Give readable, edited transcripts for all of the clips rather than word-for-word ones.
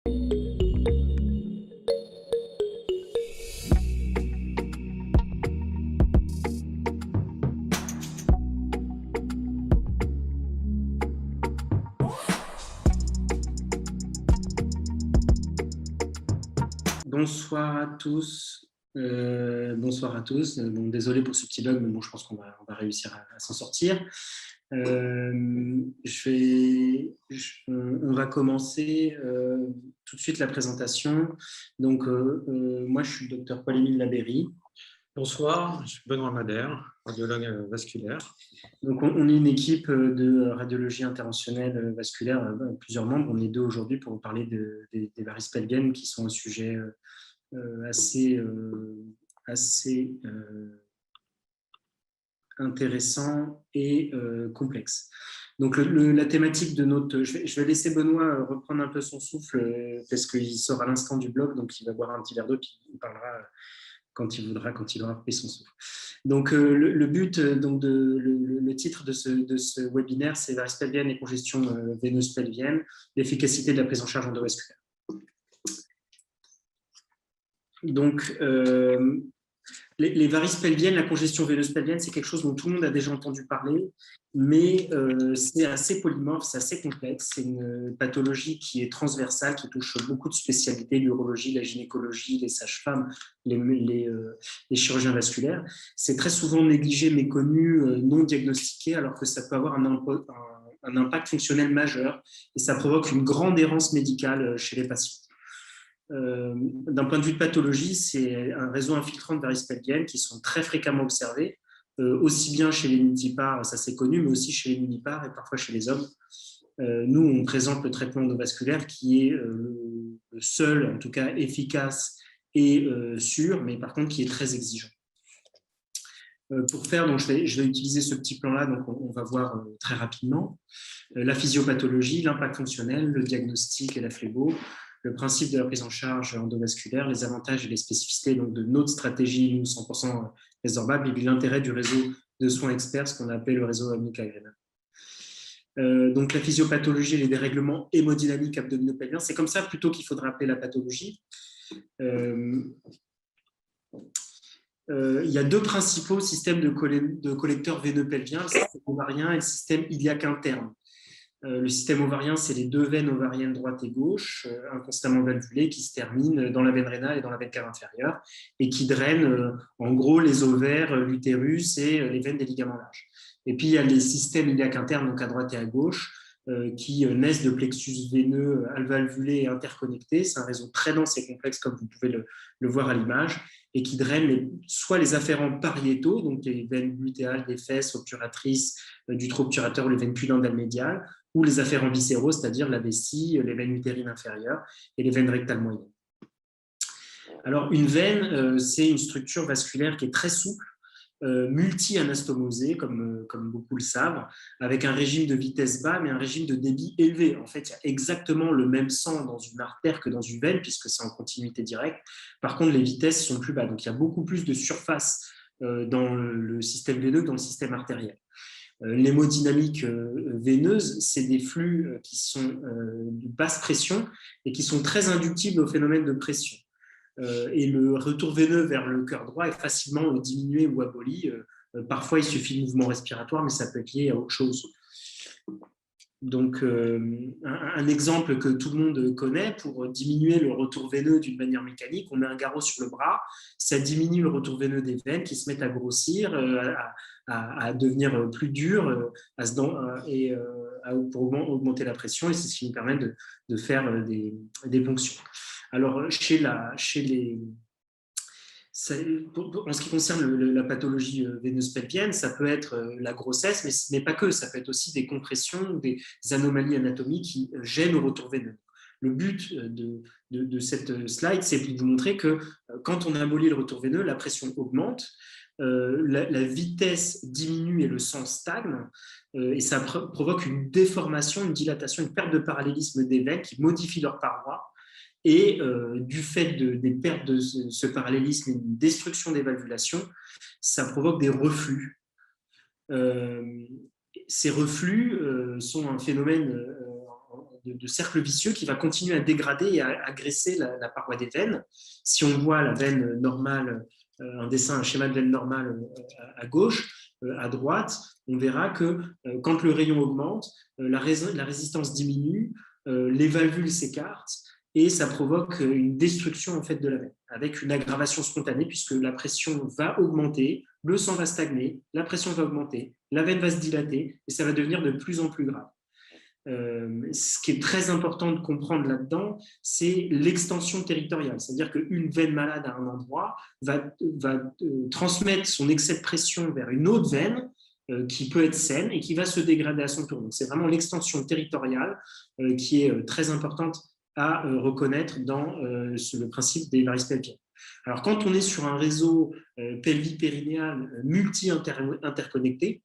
Bonsoir à tous. Bonsoir à tous. Bon, désolé pour ce petit bug, mais bon, je pense qu'on va réussir à s'en sortir. On va commencer tout de suite la présentation. Donc, moi, je suis le docteur Paul-Émile Labeyrie. Bonsoir, je suis Benoît Madère, radiologue vasculaire. Donc, on est une équipe de radiologie interventionnelle vasculaire, plusieurs membres. On est deux aujourd'hui pour vous parler des varices pelviennes, qui sont un sujet assez intéressant et complexe. Donc, la thématique de notre... Je vais laisser Benoît reprendre un peu son souffle parce qu'il sort à l'instant du blog, donc il va boire un petit verre d'eau, puis il parlera quand il voudra, quand il aura pris son souffle. Donc, le but, le titre de ce webinaire, c'est varices pelviennes et congestion veineuse pelvienne, l'efficacité de la prise en charge endovasculaire. Donc, les varices pelviennes, la congestion veineuse pelvienne, c'est quelque chose dont tout le monde a déjà entendu parler, mais c'est assez polymorphe, c'est assez complexe. C'est une pathologie qui est transversale, qui touche beaucoup de spécialités, l'urologie, la gynécologie, les sages-femmes, les chirurgiens vasculaires. C'est très souvent négligé, méconnu, non diagnostiqué, alors que ça peut avoir un impact fonctionnel majeur et ça provoque une grande errance médicale chez les patients. D'un point de vue de pathologie, c'est un réseau infiltrant de varices pelviennes qui sont très fréquemment observés, aussi bien chez les nudipars, ça c'est connu, mais aussi chez les nudipars et parfois chez les hommes. Nous, on présente le traitement endovasculaire qui est le seul, en tout cas efficace et sûr, mais par contre qui est très exigeant. Pour faire, donc, je vais utiliser ce petit plan-là, donc on va voir très rapidement la physiopathologie, l'impact fonctionnel, le diagnostic et la phlébo, le principe de la prise en charge endovasculaire, les avantages et les spécificités donc, de notre stratégie, nous 100% résorbable, et puis l'intérêt du réseau de soins experts, ce qu'on appelle le réseau Amnica-Grena. Donc la physiopathologie, les dérèglements hémodynamiques abdominopelviens, c'est comme ça plutôt qu'il faudrait appeler la pathologie. Il y a deux principaux systèmes de collecteurs veineux pelviens, le système ovarien et le système iliaque interne. Le système ovarien, c'est les deux veines ovariennes droite et gauche, inconstamment valvulées, qui se terminent dans la veine rénale et dans la veine cave inférieure, et qui drainent en gros les ovaires, l'utérus et les veines des ligaments larges. Et puis il y a les systèmes iliaques internes, donc à droite et à gauche, qui naissent de plexus veineux alvéolés et interconnectés. C'est un réseau très dense et complexe, comme vous pouvez le voir à l'image, et qui drainent soit les afférents pariétaux, donc les veines glutéales des fesses obturatrices, du trou obturateur ou les veines pudendales médiales, ou les afférents viscéraux, c'est-à-dire la vessie, les veines utérines inférieures et les veines rectales moyennes. Alors, une veine, c'est une structure vasculaire qui est très souple, multi-anastomosée, comme beaucoup le savent, avec un régime de vitesse bas, mais un régime de débit élevé. En fait, il y a exactement le même sang dans une artère que dans une veine, puisque c'est en continuité directe. Par contre, les vitesses sont plus bas. Donc, il y a beaucoup plus de surface dans le système veineux que dans le système artériel. L'hémodynamique veineuse, c'est des flux qui sont de basse pression et qui sont très inductibles au phénomène de pression. Et le retour veineux vers le cœur droit est facilement diminué ou aboli. Parfois, il suffit de mouvement respiratoire, mais ça peut être lié à autre chose. Donc, un exemple que tout le monde connaît, pour diminuer le retour veineux d'une manière mécanique, on met un garrot sur le bras, ça diminue le retour veineux des veines qui se mettent à grossir, à devenir plus dures pour augmenter la pression, et c'est ce qui nous permet de faire des ponctions. Alors, en ce qui concerne la pathologie veineuse pelvienne, ça peut être la grossesse, mais ce n'est pas que, ça peut être aussi des compressions, des anomalies anatomiques qui gênent au retour veineux. Le but de cette slide, c'est de vous montrer que quand on abolit le retour veineux, la pression augmente, la vitesse diminue et le sang stagne, et ça provoque une déformation, une dilatation, une perte de parallélisme des veines qui modifie leur paroi. Et du fait des pertes de ce parallélisme et une destruction des valvulations, ça provoque des reflux. Ces reflux sont un phénomène de cercle vicieux qui va continuer à dégrader et à agresser la paroi des veines. Si on voit la veine normale, un schéma de veine normale à gauche, à droite, on verra que quand le rayon augmente, la résistance diminue, les valvules s'écartent et ça provoque une destruction en fait, de la veine, avec une aggravation spontanée puisque la pression va augmenter, le sang va stagner, la pression va augmenter, la veine va se dilater et ça va devenir de plus en plus grave. Ce qui est très important de comprendre là-dedans, c'est l'extension territoriale. C'est-à-dire qu'une veine malade à un endroit va transmettre son excès de pression vers une autre veine qui peut être saine et qui va se dégrader à son tour. Donc, c'est vraiment l'extension territoriale qui est très importante à reconnaître dans le principe des varices pelviennes. Alors, quand on est sur un réseau pelvipérinéal multi-interconnecté,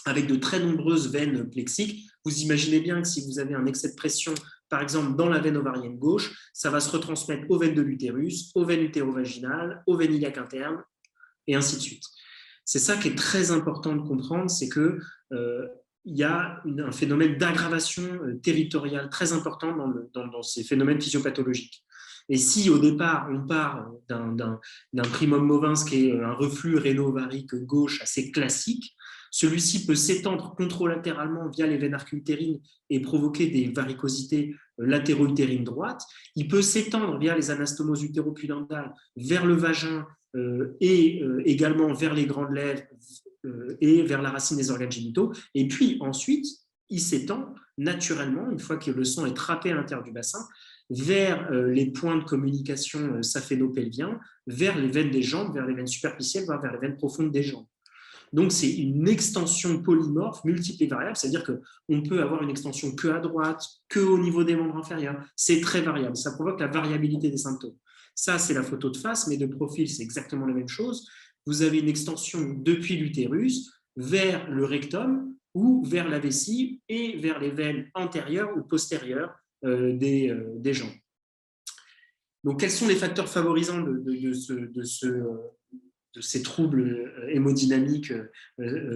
avec de très nombreuses veines plexiques, vous imaginez bien que si vous avez un excès de pression, par exemple dans la veine ovarienne gauche, ça va se retransmettre aux veines de l'utérus, aux veines utérovaginales, aux veines iliaques internes, et ainsi de suite. C'est ça qui est très important de comprendre, c'est que il y a un phénomène d'aggravation territoriale très important dans ces phénomènes physiopathologiques. Et si au départ, on part d'un primum movens qui est un reflux réno-ovarique gauche assez classique, celui-ci peut s'étendre contralatéralement via les veines arc-utérines et provoquer des varicosités latéro-utérines droites. Il peut s'étendre via les anastomoses utéropudendales vers le vagin et également vers les grandes lèvres et vers la racine des organes génitaux. Et puis ensuite, il s'étend naturellement, une fois que le sang est trappé à l'intérieur du bassin, vers les points de communication saphéno-pelviens, vers les veines des jambes, vers les veines superficielles, voire vers les veines profondes des jambes. Donc, c'est une extension polymorphe, multiple et variable, c'est-à-dire qu'on peut avoir une extension que à droite, que au niveau des membres inférieurs. C'est très variable, ça provoque la variabilité des symptômes. Ça, c'est la photo de face, mais de profil, c'est exactement la même chose. Vous avez une extension depuis l'utérus vers le rectum ou vers la vessie et vers les veines antérieures ou postérieures des jambes. Donc, quels sont les facteurs favorisants de ces troubles hémodynamiques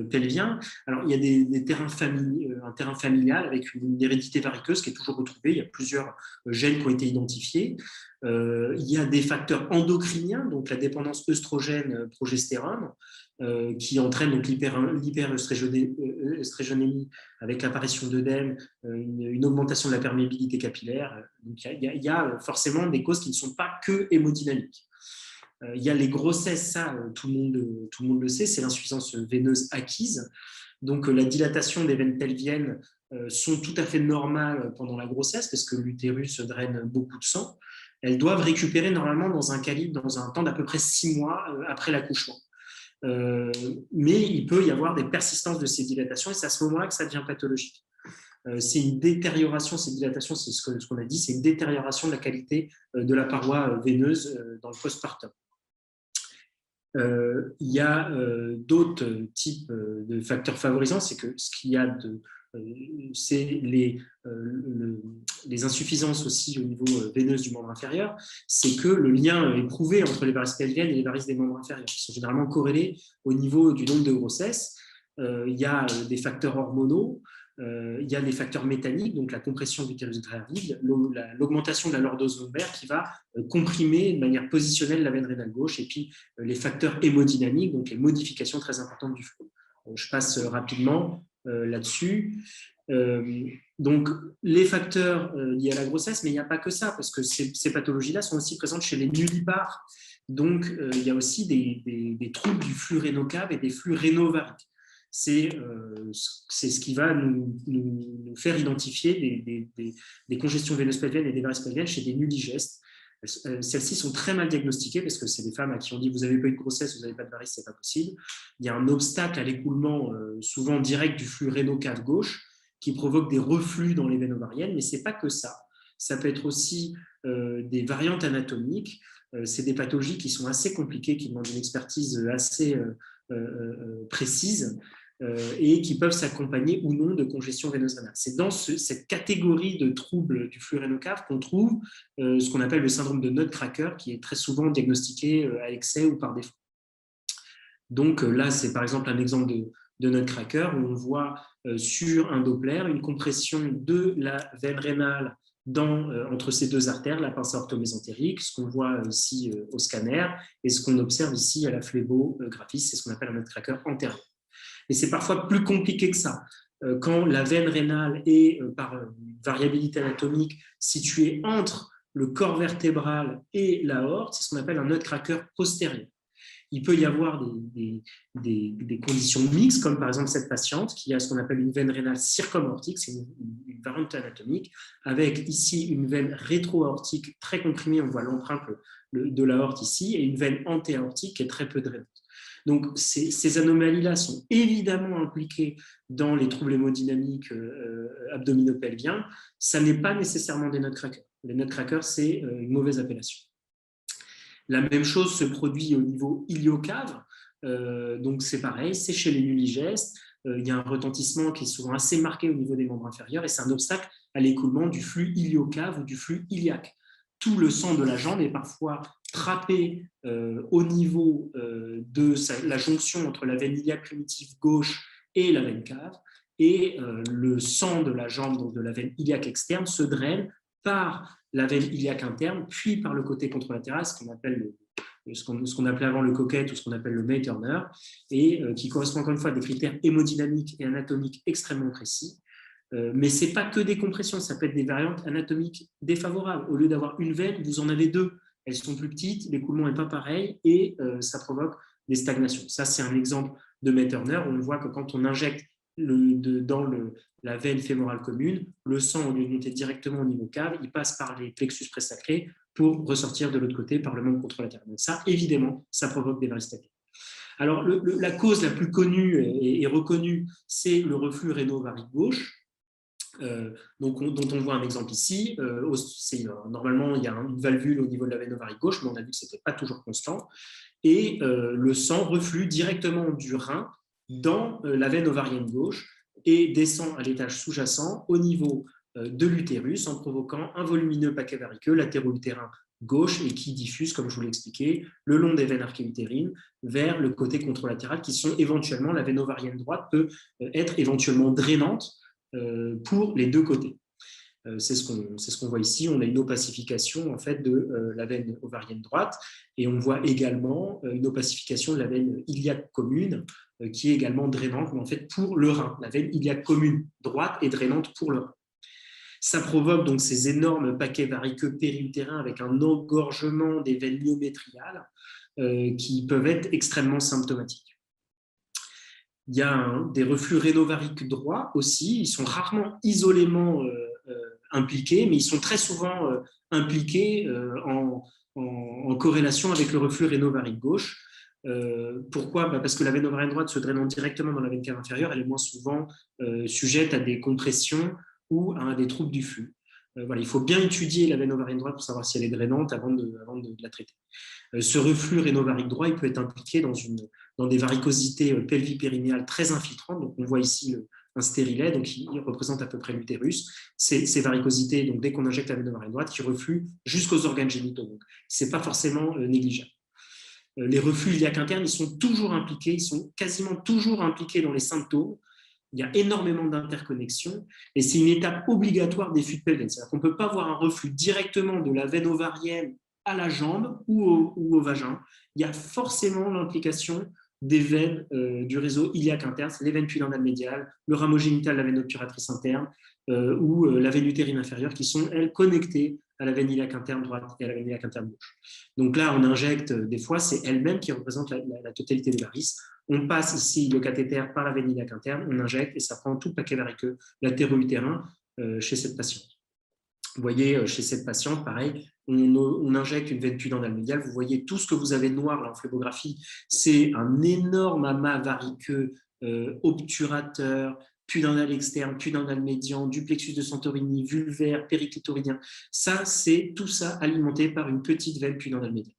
pelviens? Alors, il y a un terrain familial avec une hérédité variceuse qui est toujours retrouvée. Il y a plusieurs gènes qui ont été identifiés. Il y a des facteurs endocriniens, donc la dépendance œstrogène-progestérone, qui entraîne donc l'hyperœstrogénémie avec l'apparition d'œdème, une augmentation de la perméabilité capillaire. Donc, il y a forcément des causes qui ne sont pas que hémodynamiques. Il y a les grossesses, ça, tout le monde le sait, c'est l'insuffisance veineuse acquise. Donc, la dilatation des veines pelviennes sont tout à fait normales pendant la grossesse parce que l'utérus draine beaucoup de sang. Elles doivent récupérer normalement dans un temps d'à peu près 6 mois après l'accouchement. Mais il peut y avoir des persistances de ces dilatations et c'est à ce moment-là que ça devient pathologique. C'est une détérioration, ces dilatations, c'est ce qu'on a dit, c'est une détérioration de la qualité de la paroi veineuse dans le postpartum. Il y a d'autres types de facteurs favorisants, c'est que ce qu'il y a c'est les insuffisances aussi au niveau veineuse du membre inférieur, c'est que le lien est prouvé entre les varices pelviennes et les varices des membres inférieurs, qui sont généralement corrélés au niveau du nombre de grossesses. Il y a des facteurs hormonaux, il y a des facteurs mécaniques, donc la compression de l'utérus gravive, l'augmentation de la lordose lombaire qui va comprimer de manière positionnelle la veine rénale gauche, et puis les facteurs hémodynamiques, donc les modifications très importantes du flux. Je passe rapidement là-dessus. Donc, les facteurs liés à la grossesse, mais il n'y a pas que ça, parce que ces pathologies-là sont aussi présentes chez les nullipares. Donc, il y a aussi des troubles du flux réno-cave et des flux réno-ovariques. C'est ce qui va nous faire identifier des congestions veineuses pelviennes et des varices pelviennes chez des nulligestes. Celles-ci sont très mal diagnostiquées parce que c'est des femmes à qui on dit vous n'avez pas eu de grossesse, vous n'avez pas de varices, c'est pas possible. Il y a un obstacle à l'écoulement souvent direct du flux réno-cave gauche qui provoque des reflux dans les veines ovariennes, mais c'est pas que ça. Ça peut être aussi des variantes anatomiques. C'est des pathologies qui sont assez compliquées, qui demandent une expertise assez précise. Et qui peuvent s'accompagner ou non de congestion veineuse rénale. C'est dans cette catégorie de troubles du flux réno-cave qu'on trouve ce qu'on appelle le syndrome de Nutcracker, qui est très souvent diagnostiqué à excès ou par défaut. Donc là, c'est par exemple un exemple de Nutcracker, où on voit sur un Doppler une compression de la veine rénale entre ces deux artères, la pince orthomésentérique, ce qu'on voit ici au scanner, et ce qu'on observe ici à la phlébographie, c'est ce qu'on appelle un Nutcracker antérieur. Et c'est parfois plus compliqué que ça. Quand la veine rénale est, par variabilité anatomique, située entre le corps vertébral et l'aorte, c'est ce qu'on appelle un Nutcracker postérieur. Il peut y avoir des conditions mixtes, comme par exemple cette patiente qui a ce qu'on appelle une veine rénale circumaortique, c'est une variante anatomique, avec ici une veine rétro-aortique très comprimée, on voit l'empreinte de l'aorte ici, et une veine anté-aortique qui est très peu drainante. Donc, ces anomalies-là sont évidemment impliquées dans les troubles hémodynamiques abdominopelviens. Ça n'est pas nécessairement des nutcrackers. Les nutcrackers, c'est une mauvaise appellation. La même chose se produit au niveau iliocave. Donc, c'est pareil, c'est chez les nulligestes. Il y a un retentissement qui est souvent assez marqué au niveau des membres inférieurs et c'est un obstacle à l'écoulement du flux iliocave ou du flux iliaque. Tout le sang de la jambe est parfois trappé au niveau de la jonction entre la veine iliaque primitive gauche et la veine cave, et le sang de la jambe, donc de la veine iliaque externe, se draine par la veine iliaque interne, puis par le côté contralatéral, ce qu'on appelait avant le coquette ou ce qu'on appelle le May-Turner, et qui correspond encore une fois à des critères hémodynamiques et anatomiques extrêmement précis. Mais ce n'est pas que des compressions, ça peut être des variantes anatomiques défavorables. Au lieu d'avoir une veine, vous en avez deux. Elles sont plus petites, l'écoulement n'est pas pareil et ça provoque des stagnations. Ça, c'est un exemple de May-Turner où on voit que quand on injecte dans la veine fémorale commune, le sang, au lieu de monter directement au niveau cave, il passe par les plexus présacrés pour ressortir de l'autre côté par le membre contralatéral. Donc ça, évidemment, ça provoque des varices stagnées. Alors, la cause la plus connue et reconnue, c'est le reflux réno-ovarique gauche. Dont on voit un exemple ici. Normalement, il y a une valvule au niveau de la veine ovarique gauche, mais on a vu que ce n'était pas toujours constant. Et le sang reflue directement du rein dans la veine ovarienne gauche et descend à l'étage sous-jacent au niveau de l'utérus en provoquant un volumineux paquet variceux latéro-utérin gauche et qui diffuse, comme je vous l'ai expliqué, le long des veines archéutérines vers le côté contralatéral qui sont éventuellement, la veine ovarienne droite peut être éventuellement drainante pour les deux côtés. C'est ce qu'on voit ici. On a une opacification en fait, de la veine ovarienne droite et on voit également une opacification de la veine iliaque commune qui est également drainante, mais en fait pour le rein. La veine iliaque commune droite est drainante pour le rein. Ça provoque donc ces énormes paquets variqueux périutérins avec un engorgement des veines myométriales qui peuvent être extrêmement symptomatiques. Il y a des reflux rénovariques droits aussi. Ils sont rarement isolément impliqués, mais ils sont très souvent impliqués en corrélation avec le reflux rénovarique gauche. Pourquoi ? Parce que la veine ovarienne droite se drainant directement dans la veine cave inférieure, elle est moins souvent sujette à des compressions ou à des troubles du flux. Voilà, il faut bien étudier la veine ovarienne droite pour savoir si elle est drainante avant de la traiter. Ce reflux rénovarique droit, il peut être impliqué dans des varicosités pelvipérinéales très infiltrantes. Donc, on voit ici un stérilet, donc qui représente à peu près l'utérus. Ces varicosités, donc dès qu'on injecte la veine ovarienne droite, qui refluent jusqu'aux organes génitaux. Donc, ce n'est pas forcément négligeable. Les reflux iliaques internes, ils sont toujours impliqués, ils sont quasiment toujours impliqués dans les symptômes. Il y a énormément d'interconnexions et c'est une étape obligatoire des fuites pelviennes. C'est-à-dire qu'on ne peut pas avoir un reflux directement de la veine ovarienne à la jambe ou au vagin. Il y a forcément l'implication des veines du réseau iliaque interne, c'est les veines pudendales médiales, le rameau génital, la veine obturatrice interne ou la veine utérine inférieure qui sont, elles, connectées à la veine iliaque interne droite et à la veine iliaque interne gauche. Donc là, on injecte des fois, c'est elle-même qui représente la totalité des varices. On passe ici le cathéter par la veine iliaque interne, on injecte et ça prend tout le paquet variceux latéro-utérin chez cette patiente. Vous voyez, chez cette patiente, pareil, on injecte une veine pudendale médiale. Vous voyez tout ce que vous avez noir là, en phlébographie, c'est un énorme amas variceux obturateur, pudendal externe, pudendal médian, du plexus de Santorini, vulvaire, périclitoridien. Ça, c'est tout ça alimenté par une petite veine pudendale médiane.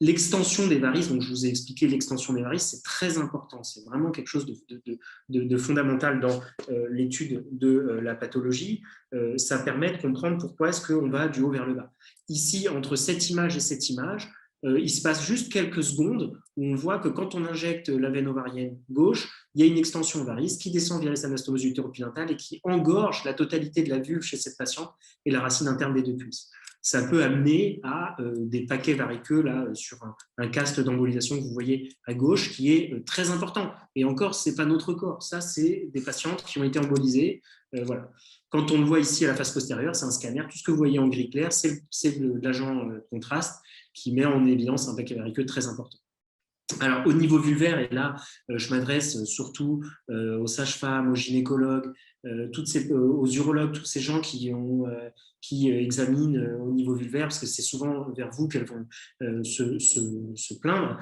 L'extension des varices, donc je vous ai expliqué l'extension des varices, c'est très important, c'est vraiment quelque chose de fondamental dans l'étude de la pathologie. Ça permet de comprendre pourquoi est-ce qu'on va du haut vers le bas. Ici, entre cette image et cette image, il se passe juste quelques secondes où on voit que quand on injecte la veine ovarienne gauche, il y a une extension ovariste qui descend via l'anastomose utéro-pilantale et qui engorge la totalité de la vulve chez cette patiente et la racine interne des deux cuisses. Ça peut amener à des paquets variqueux là, sur un caste d'embolisation que vous voyez à gauche qui est très important. Et encore, ce n'est pas notre corps. Ça, c'est des patientes qui ont été embolisées. Voilà. Quand on le voit ici à la face postérieure, c'est un scanner. Tout ce que vous voyez en gris clair, c'est de l'agent contraste qui met en évidence un paquet variqueux très important. Alors, au niveau vulvaire, et là, je m'adresse surtout aux sages-femmes, aux gynécologues, aux urologues, tous ces gens qui examinent au niveau vulvaire, parce que c'est souvent vers vous qu'elles vont se plaindre.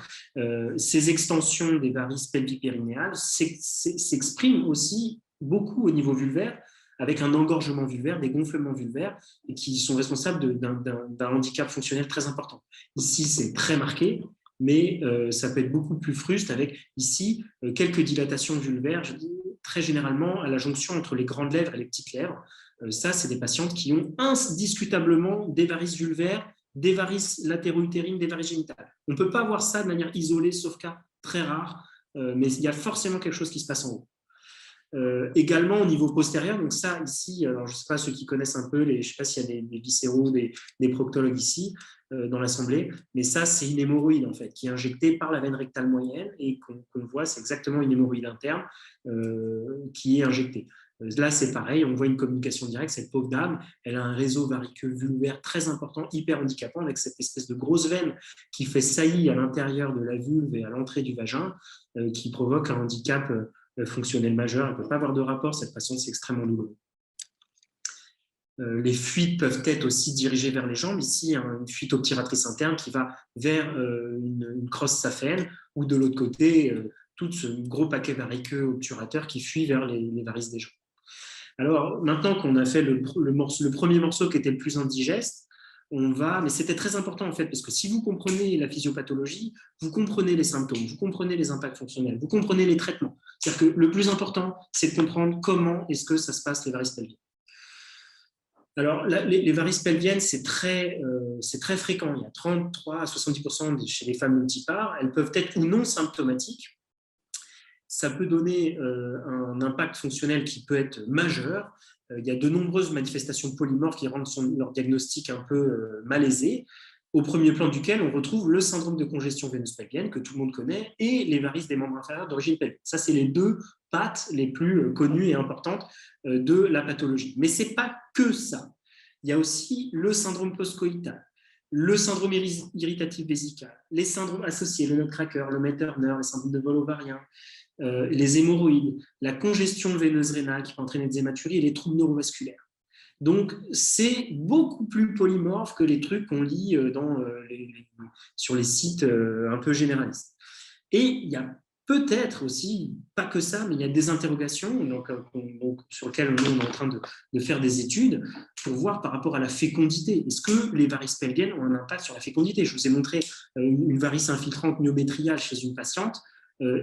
Ces extensions des varices pelvipérinéales s'expriment aussi beaucoup au niveau vulvaire, avec un engorgement vulvaire, des gonflements vulvaires, et qui sont responsables d'un handicap fonctionnel très important. Ici, c'est très marqué, mais ça peut être beaucoup plus fruste avec, ici, quelques dilatations vulvaires, je dis très généralement à la jonction entre les grandes lèvres et les petites lèvres. Ça, c'est des patientes qui ont indiscutablement des varices vulvaires, des varices latéro-utérines, des varices génitales. On ne peut pas voir ça de manière isolée, sauf cas très rare, mais il y a forcément quelque chose qui se passe en haut. Également au niveau postérieur, donc ça ici, alors je ne sais pas ceux qui connaissent un peu, je ne sais pas s'il y a des viscéraux, des proctologues ici dans l'assemblée, mais ça c'est une hémorroïde en fait, qui est injectée par la veine rectale moyenne et qu'on voit, c'est exactement une hémorroïde interne qui est injectée. Là c'est pareil, on voit une communication directe, cette pauvre dame, elle a un réseau variqueux vulvaire très important, hyper handicapant, avec cette espèce de grosse veine qui fait saillie à l'intérieur de la vulve et à l'entrée du vagin, qui provoque un handicap fonctionnel majeur, elle ne peut pas avoir de rapport, cette patiente, c'est extrêmement douloureux. Les fuites peuvent être aussi dirigées vers les jambes. Ici, une fuite obturatrice interne qui va vers une crosse saphéenne, ou de l'autre côté, tout ce gros paquet variqueux obturateur qui fuit vers les varices des jambes. Alors, maintenant qu'on a fait le premier morceau qui était le plus indigeste, mais c'était très important en fait, parce que si vous comprenez la physiopathologie, vous comprenez les symptômes, vous comprenez les impacts fonctionnels, vous comprenez les traitements. C'est-à-dire que le plus important, c'est de comprendre comment est-ce que ça se passe les varices pelviennes. Alors, les varices pelviennes, c'est très fréquent. Il y a 33 à 70% chez les femmes multipares. Elles peuvent être ou non symptomatiques. Ça peut donner un impact fonctionnel qui peut être majeur. Il y a de nombreuses manifestations polymorphes qui rendent leur diagnostic un peu malaisé, au premier plan duquel on retrouve le syndrome de congestion veineuse pelvienne, que tout le monde connaît, et les varices des membres inférieurs d'origine pelvienne. Ça, c'est les deux pattes les plus connues et importantes de la pathologie. Mais ce n'est pas que ça. Il y a aussi le syndrome post-coïtal, le syndrome irritatif vésical, les syndromes associés, le nutcracker, le May-Turner, les syndromes de vol ovarien, les hémorroïdes, la congestion veineuse rénale qui peut entraîner des hématuries et les troubles neurovasculaires. Donc, c'est beaucoup plus polymorphe que les trucs qu'on lit sur les sites un peu généralistes. Et il y a peut-être aussi, pas que ça, mais il y a des interrogations sur lesquelles on est en train de faire des études pour voir par rapport à la fécondité. Est-ce que les varices pelviennes ont un impact sur la fécondité? Je vous ai montré une varice infiltrante myométriale chez une patiente.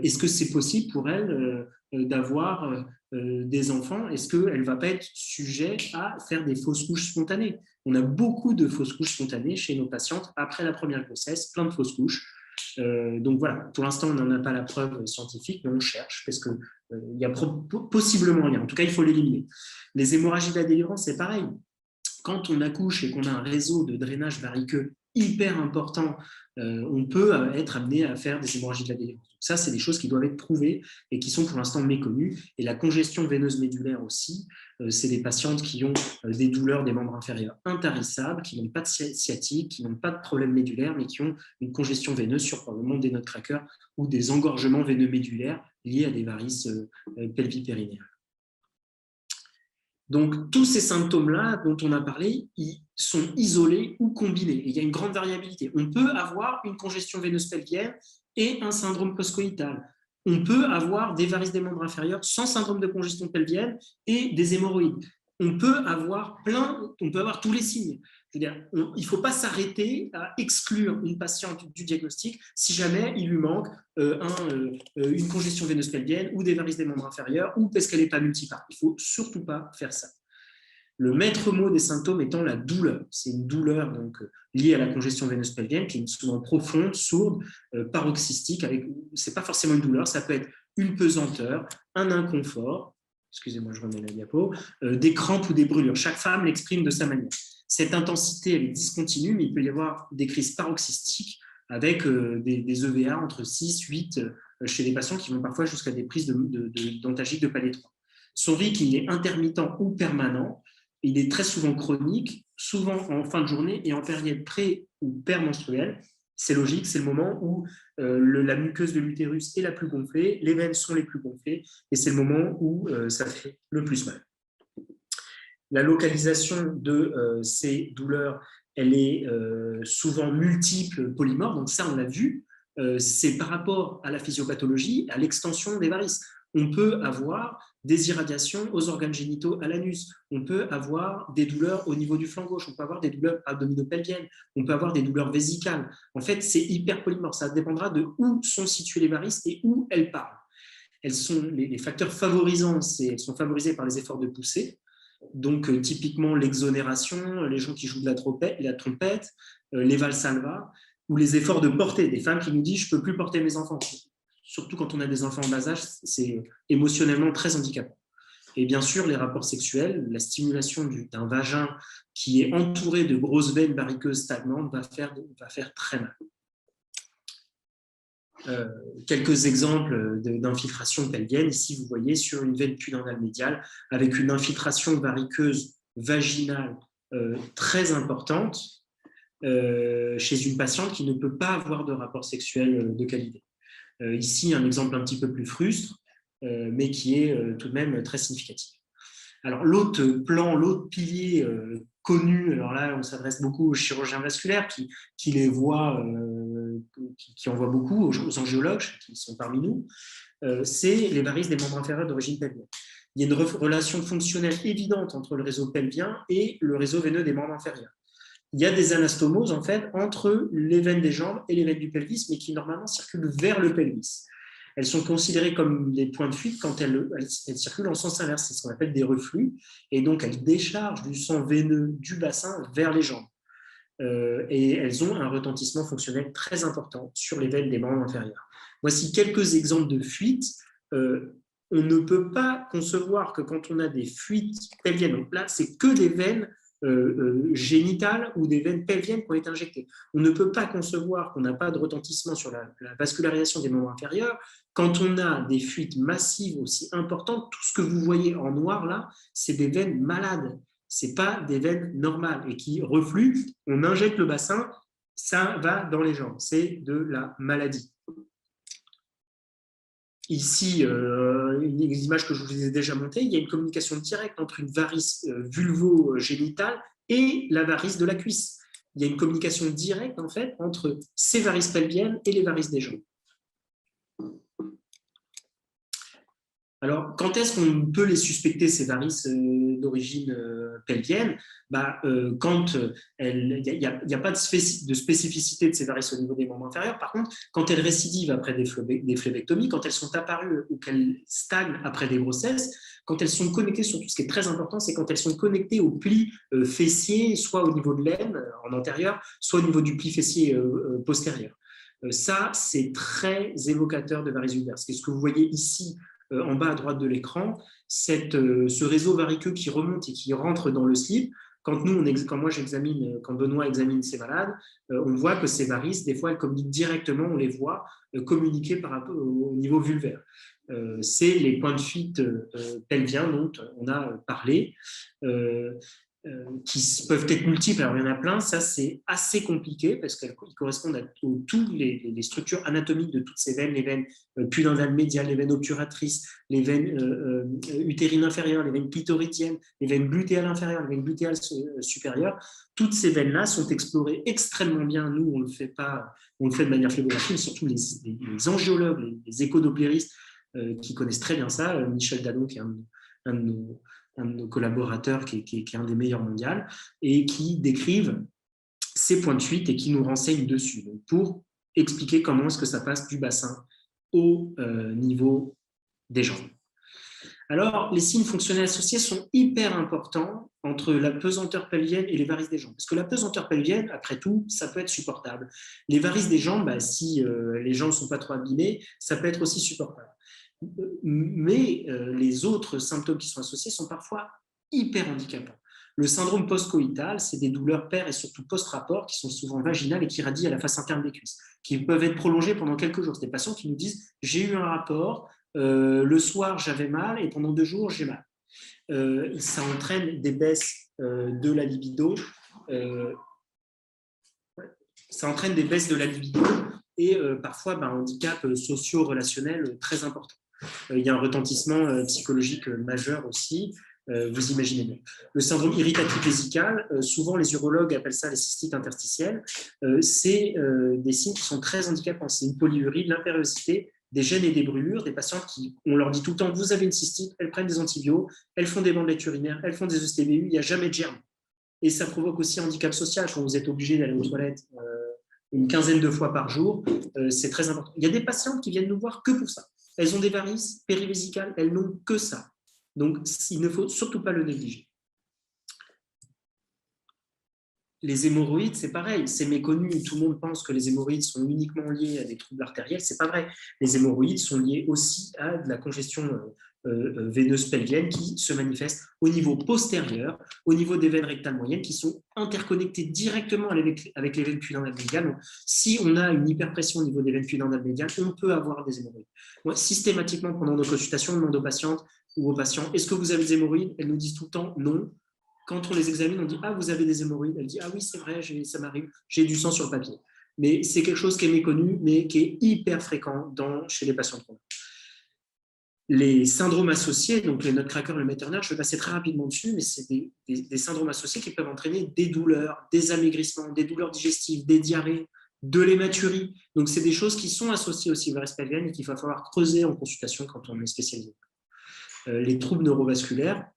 Est-ce que c'est possible pour elle d'avoir des enfants? Est-ce qu'elle ne va pas être sujette à faire des fausses couches spontanées? On a beaucoup de fausses couches spontanées chez nos patientes après la première grossesse, plein de fausses couches. Donc voilà, pour l'instant, on n'en a pas la preuve scientifique, mais on cherche parce qu'il y a possiblement un lien. En tout cas, il faut l'éliminer. Les hémorragies de la délivrance, c'est pareil. Quand on accouche et qu'on a un réseau de drainage variqueux hyper important, on peut être amené à faire des hémorragies de la délivrance. Donc ça, c'est des choses qui doivent être prouvées et qui sont pour l'instant méconnues. Et la congestion veineuse médulaire aussi, c'est des patientes qui ont des douleurs des membres inférieurs intarissables, qui n'ont pas de sciatique, qui n'ont pas de problème médulaire, mais qui ont une congestion veineuse sur probablement des nutcrackers ou des engorgements veineux médulaires liés à des varices pelvipérinéales. Donc, tous ces symptômes-là dont on a parlé, ils sont isolés ou combinés. Et il y a une grande variabilité. On peut avoir une congestion veineuse pelvienne et un syndrome post-coïtal. On peut avoir des varices des membres inférieurs sans syndrome de congestion pelvienne et des hémorroïdes. On peut avoir tous les signes. Je veux dire, il ne faut pas s'arrêter à exclure une patiente du diagnostic si jamais il lui manque une congestion veineuse pelvienne ou des varices des membres inférieurs ou parce qu'elle n'est pas multipare. Il ne faut surtout pas faire ça. Le maître mot des symptômes étant la douleur. C'est une douleur donc, liée à la congestion veineuse pelvienne qui est souvent profonde, sourde, paroxystique. Ce n'est pas forcément une douleur, ça peut être une pesanteur, un inconfort, excusez-moi, je remets la diapo, des crampes ou des brûlures. Chaque femme l'exprime de sa manière. Cette intensité elle est discontinue, mais il peut y avoir des crises paroxystiques avec des EVA entre 6, 8 chez les patients qui vont parfois jusqu'à des prises d'antalgiques de palais 3. Son rythme, il est intermittent ou permanent. Il est très souvent chronique, souvent en fin de journée et en période pré- ou permenstruelle. C'est logique, c'est le moment où la muqueuse de l'utérus est la plus gonflée, les veines sont les plus gonflées et c'est le moment où ça fait le plus mal. La localisation de ces douleurs, elle est souvent multiple, polymorphe, donc ça on l'a vu, c'est par rapport à la physiopathologie, à l'extension des varices. On peut avoir des irradiations aux organes génitaux, à l'anus. On peut avoir des douleurs au niveau du flanc gauche. On peut avoir des douleurs abdominopelviennes. On peut avoir des douleurs vésicales. En fait, c'est hyper polymorphe. Ça dépendra de où sont situées les varices et où elles partent. Les facteurs favorisants, elles sont favorisées par les efforts de poussée. Donc, typiquement, l'exonération, les gens qui jouent de la trompette, les valsalva, ou les efforts de portée. Des femmes qui nous disent « je ne peux plus porter mes enfants ». Surtout quand on a des enfants en bas âge, c'est émotionnellement très handicapant. Et bien sûr, les rapports sexuels, la stimulation d'un vagin qui est entouré de grosses veines variqueuses stagnantes va faire très mal. Quelques exemples d'infiltration pelvienne. Ici, vous voyez sur une veine pudendale médiale avec une infiltration variqueuse vaginale très importante chez une patiente qui ne peut pas avoir de rapport sexuel de qualité. Ici, un exemple un petit peu plus frustre, mais qui est tout de même très significatif. Alors, l'autre pilier connu, alors là, on s'adresse beaucoup aux chirurgiens vasculaires qui les voient, qui en voient beaucoup, aux angiologues qui sont parmi nous, c'est les varices des membres inférieurs d'origine pelvienne. Il y a une relation fonctionnelle évidente entre le réseau pelvien et le réseau veineux des membres inférieurs. Il y a des anastomoses en fait entre les veines des jambes et les veines du pelvis, mais qui normalement circulent vers le pelvis. Elles sont considérées comme des points de fuite quand elles circulent en sens inverse, c'est ce qu'on appelle des reflux, et donc elles déchargent du sang veineux du bassin vers les jambes. Et elles ont un retentissement fonctionnel très important sur les veines des membres inférieurs. Voici quelques exemples de fuites. On ne peut pas concevoir que quand on a des fuites pelviennes, donc là, c'est que des veines génitales ou des veines pelviennes qui ont été injectées. On ne peut pas concevoir qu'on n'a pas de retentissement sur la vascularisation des membres inférieurs quand on a des fuites massives aussi importantes. Tout ce que vous voyez en noir là, c'est des veines malades. Ce n'est pas des veines normales et qui refluent. On injecte le bassin, ça va dans les jambes. C'est de la maladie. Ici, une image que je vous ai déjà montée, il y a une communication directe entre une varice vulvo-génitale et la varice de la cuisse. Il y a une communication directe en fait entre ces varices pelviennes et les varices des jambes. Alors, quand est-ce qu'on peut les suspecter, ces varices d'origine pelvienne? Quand il n'y a pas de spécificité de ces varices au niveau des membres inférieurs. Par contre, quand elles récidivent après des phlébec-tomies, quand elles sont apparues ou qu'elles stagnent après des grossesses, quand elles sont connectées, surtout ce qui est très important, c'est quand elles sont connectées au pli fessier, soit au niveau de l'aine en antérieur, soit au niveau du pli fessier postérieur. Ça, c'est très évocateur de varices vulvaires. Ce que vous voyez ici, en bas à droite de l'écran, ce réseau variqueux qui remonte et qui rentre dans le slip. Quand Benoît examine ces malades, on voit que ces varices, des fois, elles communiquent directement, on les voit communiquer par rapport au niveau vulvaire. C'est les points de fuite pelviens dont on a parlé, qui peuvent être multiples. Alors, il y en a plein. Ça, c'est assez compliqué parce qu'elles correspondent à toutes les structures anatomiques de toutes ces veines, les veines pudendales médiales, les veines obturatrices, les veines utérines inférieures, les veines clitoridiennes, les veines glutéales inférieures, les veines glutéales supérieures. Toutes ces veines-là sont explorées extrêmement bien. Nous, on le fait de manière phlébographique, surtout les angiologues, les échodopléristes qui connaissent très bien ça. Michel Dadon, qui est un de nos collaborateurs qui est un des meilleurs mondiaux, et qui décrivent ces points de fuite et qui nous renseignent dessus, donc pour expliquer comment est-ce que ça passe du bassin au niveau des jambes. Alors, les signes fonctionnels associés sont hyper importants entre la pesanteur pelvienne et les varices des jambes. Parce que la pesanteur pelvienne, après tout, ça peut être supportable. Les varices des jambes, si les jambes ne sont pas trop abîmées, ça peut être aussi supportable. Mais les autres symptômes qui sont associés sont parfois hyper handicapants. Le syndrome post-coïtal, c'est des douleurs per et surtout post-rapport qui sont souvent vaginales et qui radient à la face interne des cuisses, qui peuvent être prolongées pendant quelques jours. C'est des patients qui nous disent « j'ai eu un rapport, le soir j'avais mal et pendant 2 jours j'ai mal ». Ça entraîne des baisses de la libido. Ça entraîne des baisses de la libido et parfois un handicap socio-relationnel très important. Il y a un retentissement psychologique majeur aussi, vous imaginez bien. Le syndrome irritatif vésical, souvent les urologues appellent ça les cystites interstitielles, c'est des signes qui sont très handicapants. C'est une polyurie, de l'impériosité, des gènes et des brûlures, des patientes qui, on leur dit tout le temps, vous avez une cystite, elles prennent des antibiotiques, elles font des bandelettes urinaires, elles font des ESTBU, il n'y a jamais de germe. Et ça provoque aussi un handicap social quand vous êtes obligé d'aller aux toilettes une quinzaine de fois par jour, c'est très important. Il y a des patientes qui viennent nous voir que pour ça. Elles ont des varices périvésicales, elles n'ont que ça. Donc, il ne faut surtout pas le négliger. Les hémorroïdes, c'est pareil, c'est méconnu. Tout le monde pense que les hémorroïdes sont uniquement liés à des troubles artériels. Ce n'est pas vrai. Les hémorroïdes sont liés aussi à de la congestion veineuse pelvienne qui se manifeste au niveau postérieur, au niveau des veines rectales moyennes qui sont interconnectées directement avec les veines pudendales médiales. Donc, si on a une hyperpression au niveau des veines pudendales médiales, on peut avoir des hémorroïdes. Moi, systématiquement, pendant nos consultations, on demande aux patientes ou aux patients, est-ce que vous avez des hémorroïdes? Elles nous disent tout le temps non. Quand on les examine, on dit « Ah, vous avez des hémorroïdes ?» Elle dit « Ah oui, c'est vrai, ça m'arrive, j'ai du sang sur le papier. » Mais c'est quelque chose qui est méconnu, mais qui est hyper fréquent chez les patients chroniques. Les syndromes associés, donc les nutcracker et le Metternich, je vais passer très rapidement dessus, mais c'est des syndromes associés qui peuvent entraîner des douleurs, des amaigrissements, des douleurs digestives, des diarrhées, de l'hématurie. Donc, c'est des choses qui sont associées aussi aux varices pelviennes et qu'il va falloir creuser en consultation quand on est spécialisé. Les troubles neurovasculaires,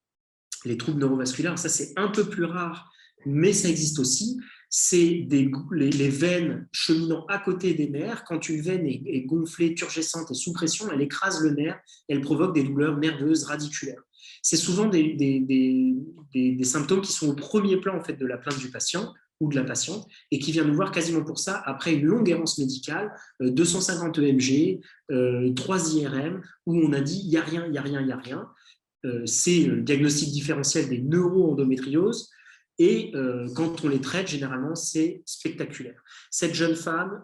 ça c'est un peu plus rare, mais ça existe aussi. C'est les veines cheminant à côté des nerfs. Quand une veine est gonflée, turgescente et sous pression, elle écrase le nerf, elle provoque des douleurs nerveuses radiculaires. C'est souvent des symptômes qui sont au premier plan en fait, de la plainte du patient ou de la patiente et qui vient nous voir quasiment pour ça après une longue errance médicale, 250 EMG, 3 IRM, où on a dit il n'y a rien, il n'y a rien, il n'y a rien. C'est le diagnostic différentiel des neuroendométrioses et quand on les traite, généralement, c'est spectaculaire. Cette jeune femme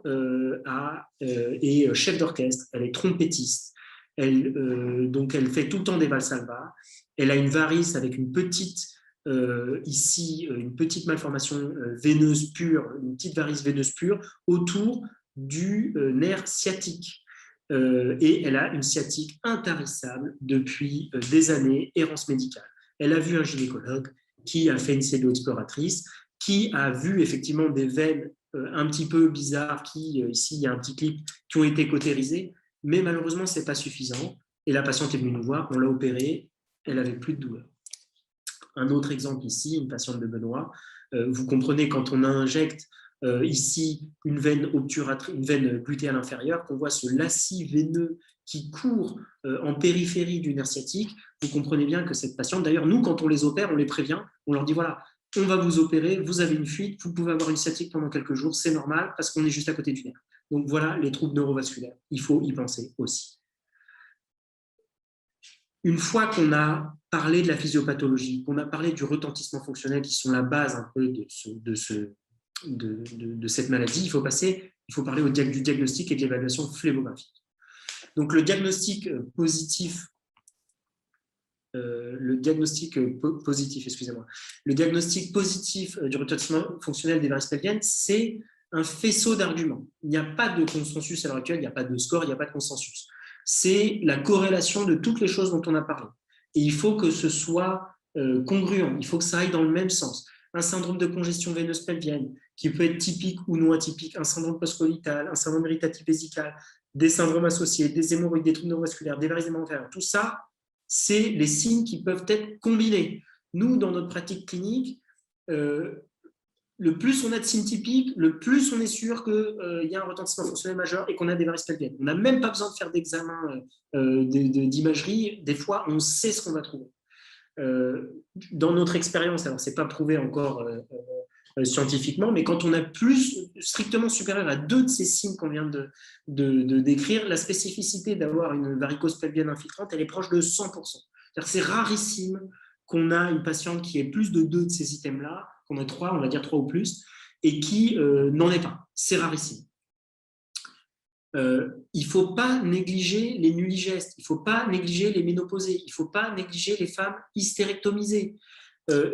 est chef d'orchestre, elle est trompettiste, donc elle fait tout le temps des valsalva, elle a une varice avec une petite une petite malformation veineuse pure, une petite varice veineuse pure autour du nerf sciatique. Et elle a une sciatique intarissable depuis des années, errance médicale. Elle a vu un gynécologue qui a fait une cellule exploratrice, qui a vu effectivement des veines un petit peu bizarres, ici il y a un petit clip, qui ont été cautérisées, mais malheureusement ce n'est pas suffisant. Et la patiente est venue nous voir, on l'a opérée, elle n'avait plus de douleur. Un autre exemple ici, une patiente de Benoît, vous comprenez quand on injecte ici une veine obturatrice, une veine glutéale inférieure, qu'on voit ce lacis veineux qui court en périphérie du nerf sciatique, vous comprenez bien que cette patiente, d'ailleurs, nous, quand on les opère, on les prévient, on leur dit, voilà, on va vous opérer, vous avez une fuite, vous pouvez avoir une sciatique pendant quelques jours, c'est normal, parce qu'on est juste à côté du nerf. Donc voilà les troubles neurovasculaires, il faut y penser aussi. Une fois qu'on a parlé de la physiopathologie, qu'on a parlé du retentissement fonctionnel, qui sont la base un peu de cette maladie, il faut parler du diagnostic et de l'évaluation phlémographique. Donc le diagnostic positif, du retentissement fonctionnel des varices pelviennes, c'est un faisceau d'arguments. Il n'y a pas de consensus à l'heure actuelle, il n'y a pas de score, il n'y a pas de consensus. C'est la corrélation de toutes les choses dont on a parlé. Et il faut que ce soit congruent, il faut que ça aille dans le même sens. Un syndrome de congestion veineuse pelvienne, qui peut être typique ou non atypique, un syndrome post-coïtal, un syndrome irritatif vésical, des syndromes associés, des hémorroïdes, des troubles neurovasculaires, des varices inférieures, tout ça, c'est les signes qui peuvent être combinés. Nous, dans notre pratique clinique, le plus on a de signes typiques, le plus on est sûr qu'il y a un retentissement fonctionnel majeur et qu'on a des varices pelviennes. On n'a même pas besoin de faire d'examen d'imagerie. Des fois, on sait ce qu'on va trouver. Dans notre expérience, alors ce n'est pas prouvé encore scientifiquement, mais quand on a plus strictement supérieur à 2 de ces signes qu'on vient de décrire, la spécificité d'avoir une varicose pelvienne infiltrante, elle est proche de 100%. C'est rarissime qu'on a une patiente qui ait plus de 2 de ces items-là, qu'on ait 3, on va dire 3 ou plus, et qui n'en est pas. C'est rarissime. Il ne faut pas négliger les nulligestes, il ne faut pas négliger les ménopausées, il ne faut pas négliger les femmes hystérectomisées.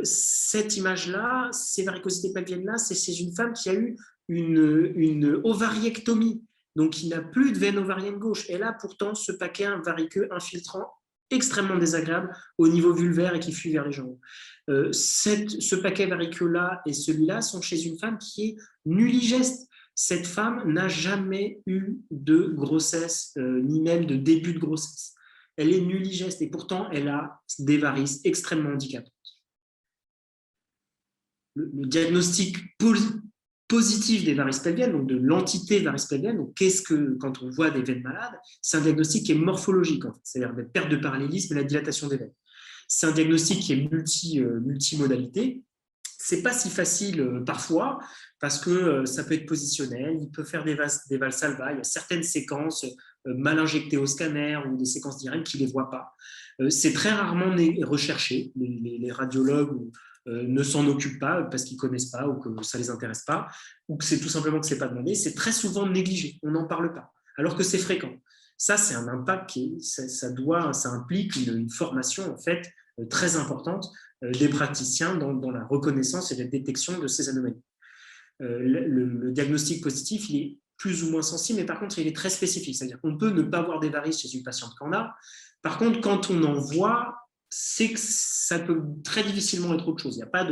Cette image-là, ces varicosités pelviennes-là, c'est une femme qui a eu une ovariectomie, donc qui n'a plus de veine ovarienne gauche. Elle a pourtant ce paquet variceux infiltrant extrêmement désagréable au niveau vulvaire et qui fuit vers les jambes. Ce paquet variceux-là et celui-là sont chez une femme qui est nulligeste. Cette femme n'a jamais eu de grossesse, ni même de début de grossesse. Elle est nulligeste et pourtant, elle a des varices extrêmement handicapantes. Le diagnostic positif des varices pelviennes, donc de l'entité varices pelvienne, donc qu'est-ce que, quand on voit des veines malades, c'est un diagnostic qui est morphologique, en fait, c'est-à-dire la perte de parallélisme et la dilatation des veines. C'est un diagnostic qui est multimodalité. C'est pas si facile parfois parce que ça peut être positionnel, il peut faire des valsalva, il y a certaines séquences mal injectées au scanner ou des séquences d'IRM qui ne les voient pas. C'est très rarement recherché, les radiologues ne s'en occupent pas parce qu'ils ne connaissent pas ou que ça ne les intéresse pas ou que c'est tout simplement que ce n'est pas demandé. C'est très souvent négligé, on n'en parle pas, alors que c'est fréquent. Ça, c'est un impact ça implique une formation en fait très importante des praticiens dans la reconnaissance et la détection de ces anomalies. Le diagnostic positif, il est plus ou moins sensible, mais par contre, il est très spécifique. C'est-à-dire qu'on peut ne pas voir des varices chez une patiente qu'on a. Par contre, quand on en voit, c'est que ça peut très difficilement être autre chose. Il y a pas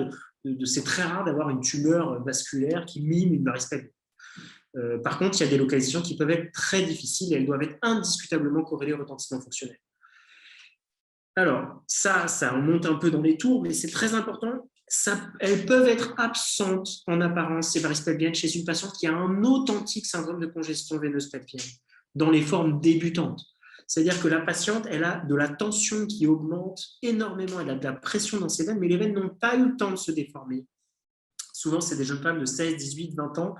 c'est très rare d'avoir une tumeur vasculaire qui mime une varice pelvienne. Par contre, il y a des localisations qui peuvent être très difficiles et elles doivent être indiscutablement corrélées au retentissement fonctionnel. Alors, ça remonte un peu dans les tours, mais c'est très important. Elles peuvent être absentes en apparence, ces varices pelviennes, chez une patiente qui a un authentique syndrome de congestion veineuse pelvienne, dans les formes débutantes. C'est-à-dire que la patiente, elle a de la tension qui augmente énormément, elle a de la pression dans ses veines, mais les veines n'ont pas eu le temps de se déformer. Souvent, c'est des jeunes femmes de 16, 18, 20 ans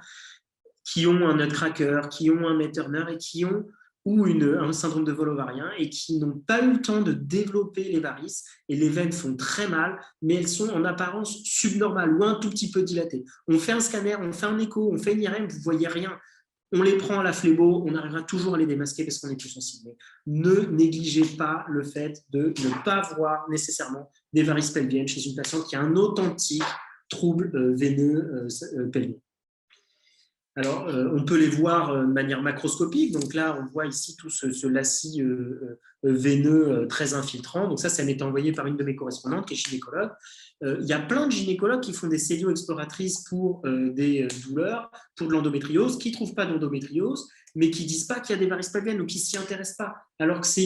qui ont un nutcracker, qui ont un May-Turner et qui ont un syndrome de vol ovarien et qui n'ont pas eu le temps de développer les varices et les veines font très mal, mais elles sont en apparence subnormales ou un tout petit peu dilatées. On fait un scanner, on fait un écho, on fait une IRM, vous ne voyez rien. On les prend à la phlébo, on arrivera toujours à les démasquer parce qu'on est plus sensible. Ne négligez pas le fait de ne pas voir nécessairement des varices pelviennes chez une patiente qui a un authentique trouble veineux pelvien. Alors, on peut les voir de manière macroscopique. Donc là, on voit ici tout ce lacis veineux très infiltrant. Donc ça m'est envoyé par une de mes correspondantes qui est gynécologue. Il y a plein de gynécologues qui font des cellio-exploratrices pour des douleurs, pour de l'endométriose, qui ne trouvent pas d'endométriose, mais qui ne disent pas qu'il y a des varices pelviennes ou qui ne s'y intéressent pas, alors que c'est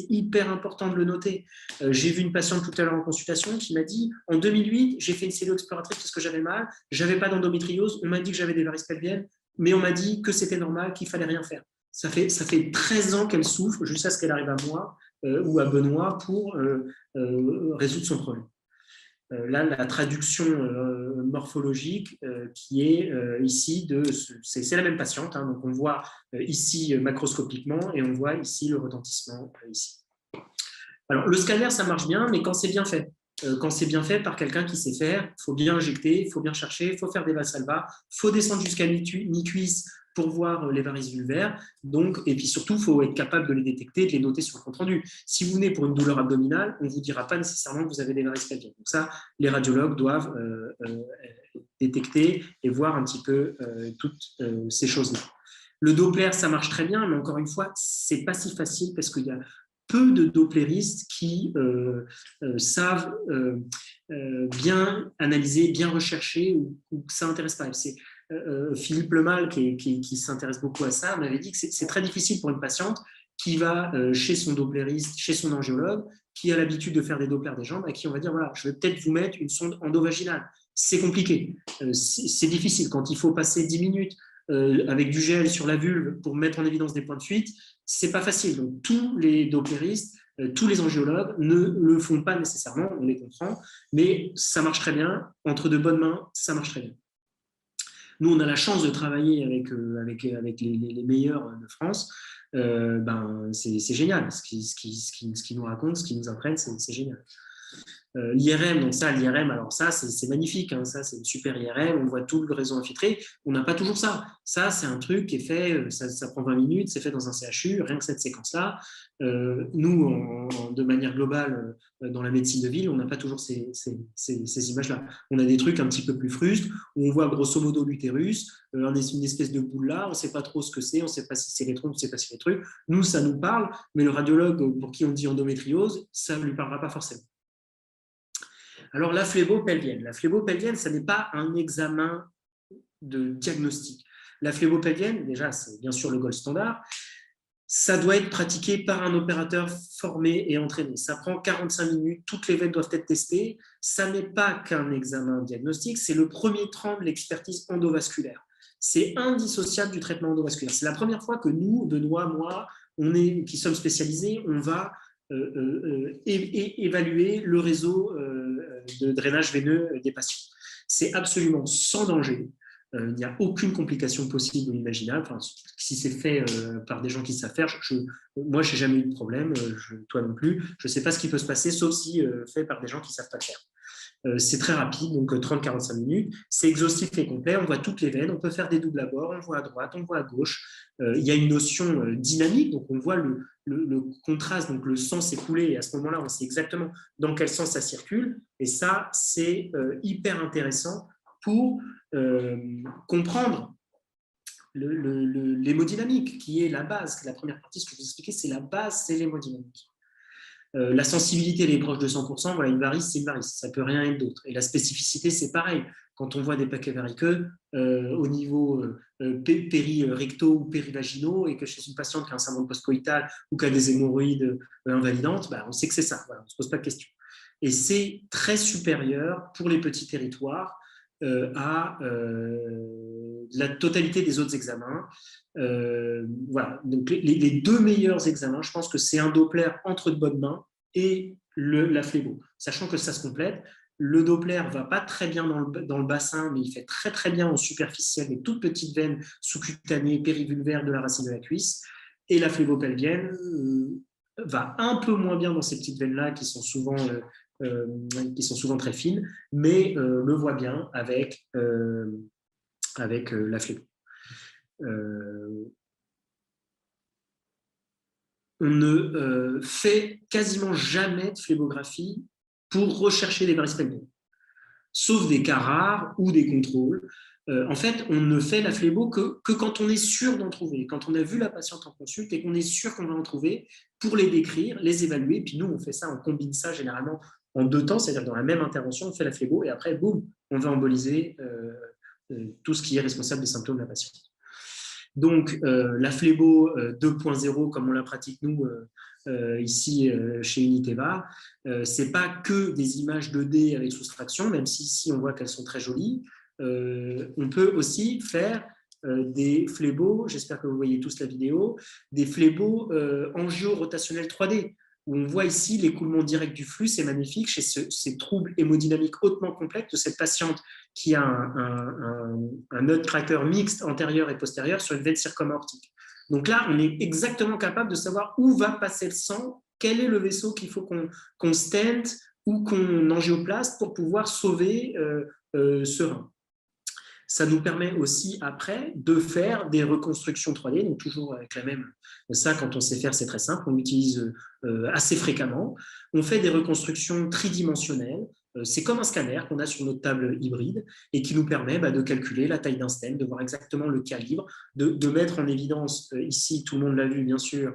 hyper important de le noter. J'ai vu une patiente tout à l'heure en consultation qui m'a dit « En 2008, j'ai fait une cellio-exploratrice parce que j'avais mal, je n'avais pas d'endométriose, on m'a dit que j'avais des varices pelviennes, mais on m'a dit que c'était normal, qu'il ne fallait rien faire. » Ça fait 13 ans qu'elle souffre jusqu'à ce qu'elle arrive à moi ou à Benoît pour résoudre son problème. Là, la traduction morphologique qui est ici, c'est la même patiente, hein, donc on voit ici macroscopiquement et on voit ici le retentissement ici. Alors, le scanner, ça marche bien, mais quand c'est bien fait. Quand c'est bien fait par quelqu'un qui sait faire, il faut bien injecter, il faut bien chercher, il faut faire des valsalva, il faut descendre jusqu'à mi-cuisse pour voir les varices vulvaires. Donc, et puis surtout, il faut être capable de les détecter, de les noter sur le compte-rendu. Si vous venez pour une douleur abdominale, on ne vous dira pas nécessairement que vous avez des varices pelviennes. Donc ça, les radiologues doivent détecter et voir un petit peu toutes ces choses-là. Le Doppler, ça marche très bien, mais encore une fois, ce n'est pas si facile parce qu'il y a peu de doppléristes qui savent bien analyser, bien rechercher ou que ça n'intéresse pas. Philippe Lemal, qui s'intéresse beaucoup à ça, m'avait dit que c'est très difficile pour une patiente qui va chez son dopplériste, chez son angiologue, qui a l'habitude de faire des dopplers des jambes, à qui on va dire, voilà, je vais peut-être vous mettre une sonde endovaginale. c'est compliqué. C'est difficile. Quand il faut passer 10 minutes avec du gel sur la vulve pour mettre en évidence des points de fuite, c'est pas facile. Donc, tous les doppléristes, tous les angiologues ne le font pas nécessairement, on les comprend, mais ça marche très bien. Entre de bonnes mains, ça marche très bien. Nous, on a la chance de travailler avec les meilleurs de France. C'est génial. Ce qu'ils nous racontent, ce qu'ils nous apprennent, c'est génial. L'IRM, donc ça, l'IRM, alors ça, c'est magnifique, hein, ça, c'est une super IRM, on voit tout le réseau infiltré, on n'a pas toujours ça. Ça, c'est un truc qui est fait, ça prend 20 minutes, c'est fait dans un CHU, rien que cette séquence-là. Nous, de manière globale, dans la médecine de ville, on n'a pas toujours ces images-là. On a des trucs un petit peu plus frustes, où on voit grosso modo l'utérus, une espèce de boule là, on ne sait pas trop ce que c'est, on ne sait pas si c'est les trompes, on ne sait pas si c'est les trucs. Nous, ça nous parle, mais le radiologue pour qui on dit endométriose, ça ne lui parlera pas forcément. Alors, la phlébo-pelvienne. La phlébo-pelvienne, ce n'est pas un examen de diagnostic. La phlébo-pelvienne, déjà, c'est bien sûr le gold standard. Ça doit être pratiqué par un opérateur formé et entraîné. Ça prend 45 minutes, toutes les veines doivent être testées. Ça n'est pas qu'un examen diagnostique, c'est le premier tran de l'expertise endovasculaire. C'est indissociable du traitement endovasculaire. C'est la première fois que nous, Benoît, moi, qui sommes spécialisés, on va évaluer le réseau de drainage veineux des patients. C'est absolument sans danger. Il n'y a aucune complication possible ou imaginable. Enfin, si c'est fait par des gens qui savent faire, moi, je n'ai jamais eu de problème, toi non plus. Je ne sais pas ce qui peut se passer, sauf si fait par des gens qui ne savent pas le faire. C'est très rapide, donc 30-45 minutes. C'est exhaustif et complet. On voit toutes les veines. On peut faire des doubles abords. On voit à droite, on voit à gauche. Il y a une notion dynamique, donc on voit le contraste, donc le sang s'écouler. Et à ce moment-là, on sait exactement dans quel sens ça circule. Et ça, c'est hyper intéressant pour comprendre l'hémodynamique, qui est la base. La première partie, ce que je vous expliquais, c'est la base, c'est l'hémodynamique. La sensibilité, elle est proche de 100%. Voilà, une varice, c'est une varice. Ça ne peut rien être d'autre. Et la spécificité, c'est pareil. Quand on voit des paquets variqueux au niveau périrectaux ou périvaginaux et que chez une patiente qui a un syndrome post-coïtal ou qui a des hémorroïdes invalidantes, on sait que c'est ça. Voilà, on ne se pose pas de questions. Et c'est très supérieur pour les petits territoires à la totalité des autres examens. Voilà. Donc, les deux meilleurs examens, je pense que c'est un Doppler entre de bonnes mains et la phlébo. Sachant que ça se complète, le Doppler ne va pas très bien dans le bassin, mais il fait très très bien en superficiel, des toutes petites veines sous-cutanées, périvulvaires de la racine de la cuisse. Et la phlébo-pelvienne va un peu moins bien dans ces petites veines-là qui sont souvent très fines, mais le voit bien avec la phlébo. On ne fait quasiment jamais de phlébographie pour rechercher des varices pelviennes, sauf des cas rares ou des contrôles. En fait, on ne fait la phlébo que quand on est sûr d'en trouver, quand on a vu la patiente en consulte et qu'on est sûr qu'on va en trouver pour les décrire, les évaluer. Puis nous, on fait ça, on combine ça généralement en 2 temps, c'est-à-dire dans la même intervention, on fait la phlébo et après, boum, on va emboliser tout ce qui est responsable des symptômes de la patiente. Donc, la phlébo 2.0, comme on la pratique nous ici chez Uniteva, ce n'est pas que des images 2D avec soustraction, même si ici on voit qu'elles sont très jolies. On peut aussi faire des phlébos, j'espère que vous voyez tous la vidéo, des phlébos angio-rotationnels 3D, où on voit ici l'écoulement direct du flux, c'est magnifique, chez ces troubles hémodynamiques hautement complexes de cette patiente qui a un nutcracker mixte antérieur et postérieur sur une veine circumaortique. Donc là, on est exactement capable de savoir où va passer le sang, quel est le vaisseau qu'il faut qu'on stent ou qu'on angioplaste pour pouvoir sauver ce rein. Ça nous permet aussi après de faire des reconstructions 3D, donc toujours avec la même. Ça, quand on sait faire, c'est très simple, on l'utilise assez fréquemment. On fait des reconstructions tridimensionnelles. C'est comme un scanner qu'on a sur notre table hybride et qui nous permet de calculer la taille d'un stent, de voir exactement le calibre, de mettre en évidence, ici, tout le monde l'a vu bien sûr,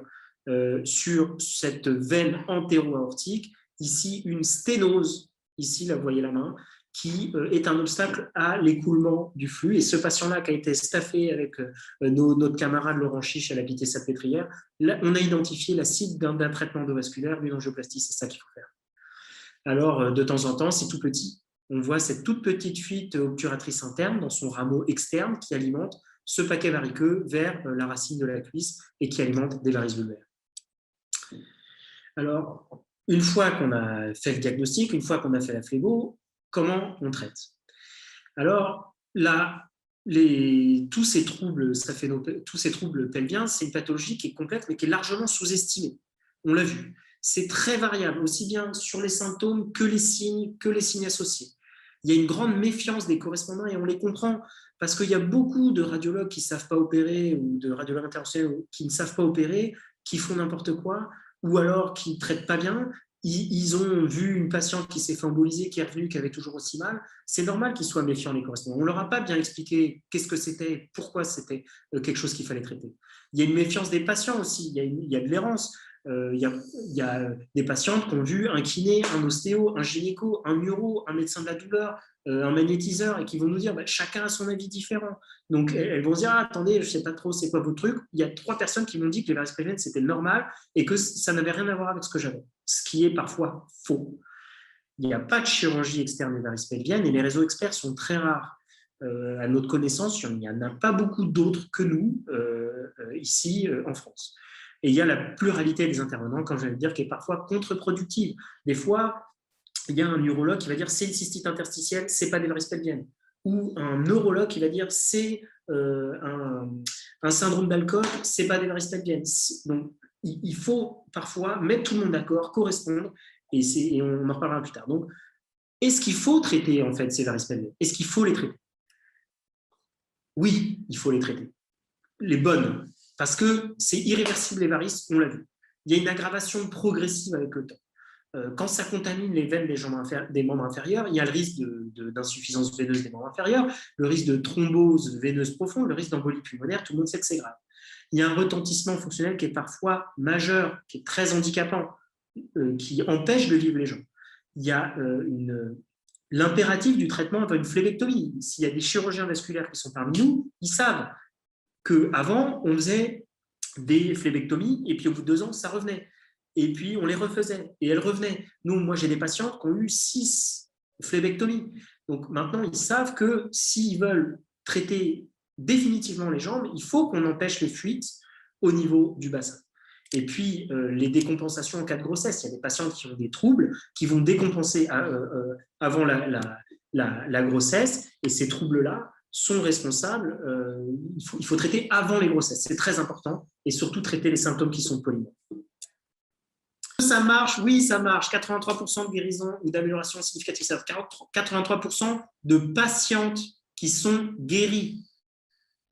sur cette veine antéro-aortique, ici une sténose, ici là vous voyez la main, qui est un obstacle à l'écoulement du flux. Et ce patient-là qui a été staffé avec notre camarade Laurent Chiche à la Pitié-Salpêtrière, on a identifié la cible d'un traitement endovasculaire, d'une angioplastie, c'est ça qu'il faut faire. Alors, de temps en temps, c'est tout petit. on voit cette toute petite fuite obturatrice interne dans son rameau externe qui alimente ce paquet variqueux vers la racine de la cuisse et qui alimente des varices vulvaires. Alors, une fois qu'on a fait le diagnostic, une fois qu'on a fait la phlébo, comment on traite? Alors, là, tous ces troubles pelviens, c'est une pathologie qui est complète, mais qui est largement sous-estimée. On l'a vu. C'est très variable, aussi bien sur les symptômes que les signes associés. Il y a une grande méfiance des correspondants et on les comprend parce qu'il y a beaucoup de radiologues qui ne savent pas opérer ou de radiologues interventionnels qui ne savent pas opérer, qui font n'importe quoi ou alors qui ne traitent pas bien. Ils ont vu une patiente qui s'est fait emboliser, qui est revenue, qui avait toujours aussi mal. C'est normal qu'ils soient méfiants, les correspondants. On ne leur a pas bien expliqué qu'est-ce que c'était, pourquoi c'était quelque chose qu'il fallait traiter. Il y a une méfiance des patients aussi, il y a de l'errance. Il y a des patientes qui ont vu un kiné, un ostéo, un gynéco, un uro, un médecin de la douleur, un magnétiseur et qui vont nous dire chacun a son avis différent. Donc elles vont se dire attendez, je ne sais pas trop c'est quoi votre truc. Il y a 3 personnes qui m'ont dit que les varices pelviennes c'était normal et que ça n'avait rien à voir avec ce que j'avais, ce qui est parfois faux. Il n'y a pas de chirurgie externe des varices pelviennes et les réseaux experts sont très rares. À notre connaissance, il n'y en a pas beaucoup d'autres que nous ici en France. Et il y a la pluralité des intervenants, comme je viens de dire, qui est parfois contre-productive. Des fois, il y a un urologue qui va dire c'est une cystite interstitielle, c'est pas des varices pelviennes. Ou un neurologue qui va dire c'est un syndrome d'Alcock, c'est pas des varices pelviennes. Donc, il faut parfois mettre tout le monde d'accord, correspondre, et on en reparlera plus tard. Donc, est-ce qu'il faut traiter en fait ces varices pelviennes? Est-ce qu'il faut les traiter? Oui, il faut les traiter. Les bonnes, parce que c'est irréversible les varices, on l'a vu. Il y a une aggravation progressive avec le temps. Quand ça contamine les veines des membres inférieurs, il y a le risque d'insuffisance veineuse des membres inférieurs, le risque de thrombose veineuse profonde, le risque d'embolie pulmonaire, tout le monde sait que c'est grave. Il y a un retentissement fonctionnel qui est parfois majeur, qui est très handicapant, qui empêche de vivre les gens. Il y a l'impératif du traitement avant une phlévectomie. S'il y a des chirurgiens vasculaires qui sont parmi nous, ils savent qu'avant, on faisait des phlévectomies et puis au bout de 2 ans, ça revenait. Et puis, on les refaisait et elles revenaient. Moi, j'ai des patientes qui ont eu 6 phlévectomies. Donc, maintenant, ils savent que s'ils veulent traiter définitivement les jambes, il faut qu'on empêche les fuites au niveau du bassin. Et puis, les décompensations en cas de grossesse. Il y a des patientes qui ont des troubles, qui vont décompenser avant la grossesse. Et ces troubles-là sont responsables. Il faut traiter avant les grossesses. C'est très important. Et surtout, traiter les symptômes qui sont polymorphes. Ça marche, oui, ça marche. 83% de guérison ou d'amélioration significative. C'est 83% de patientes qui sont guéries.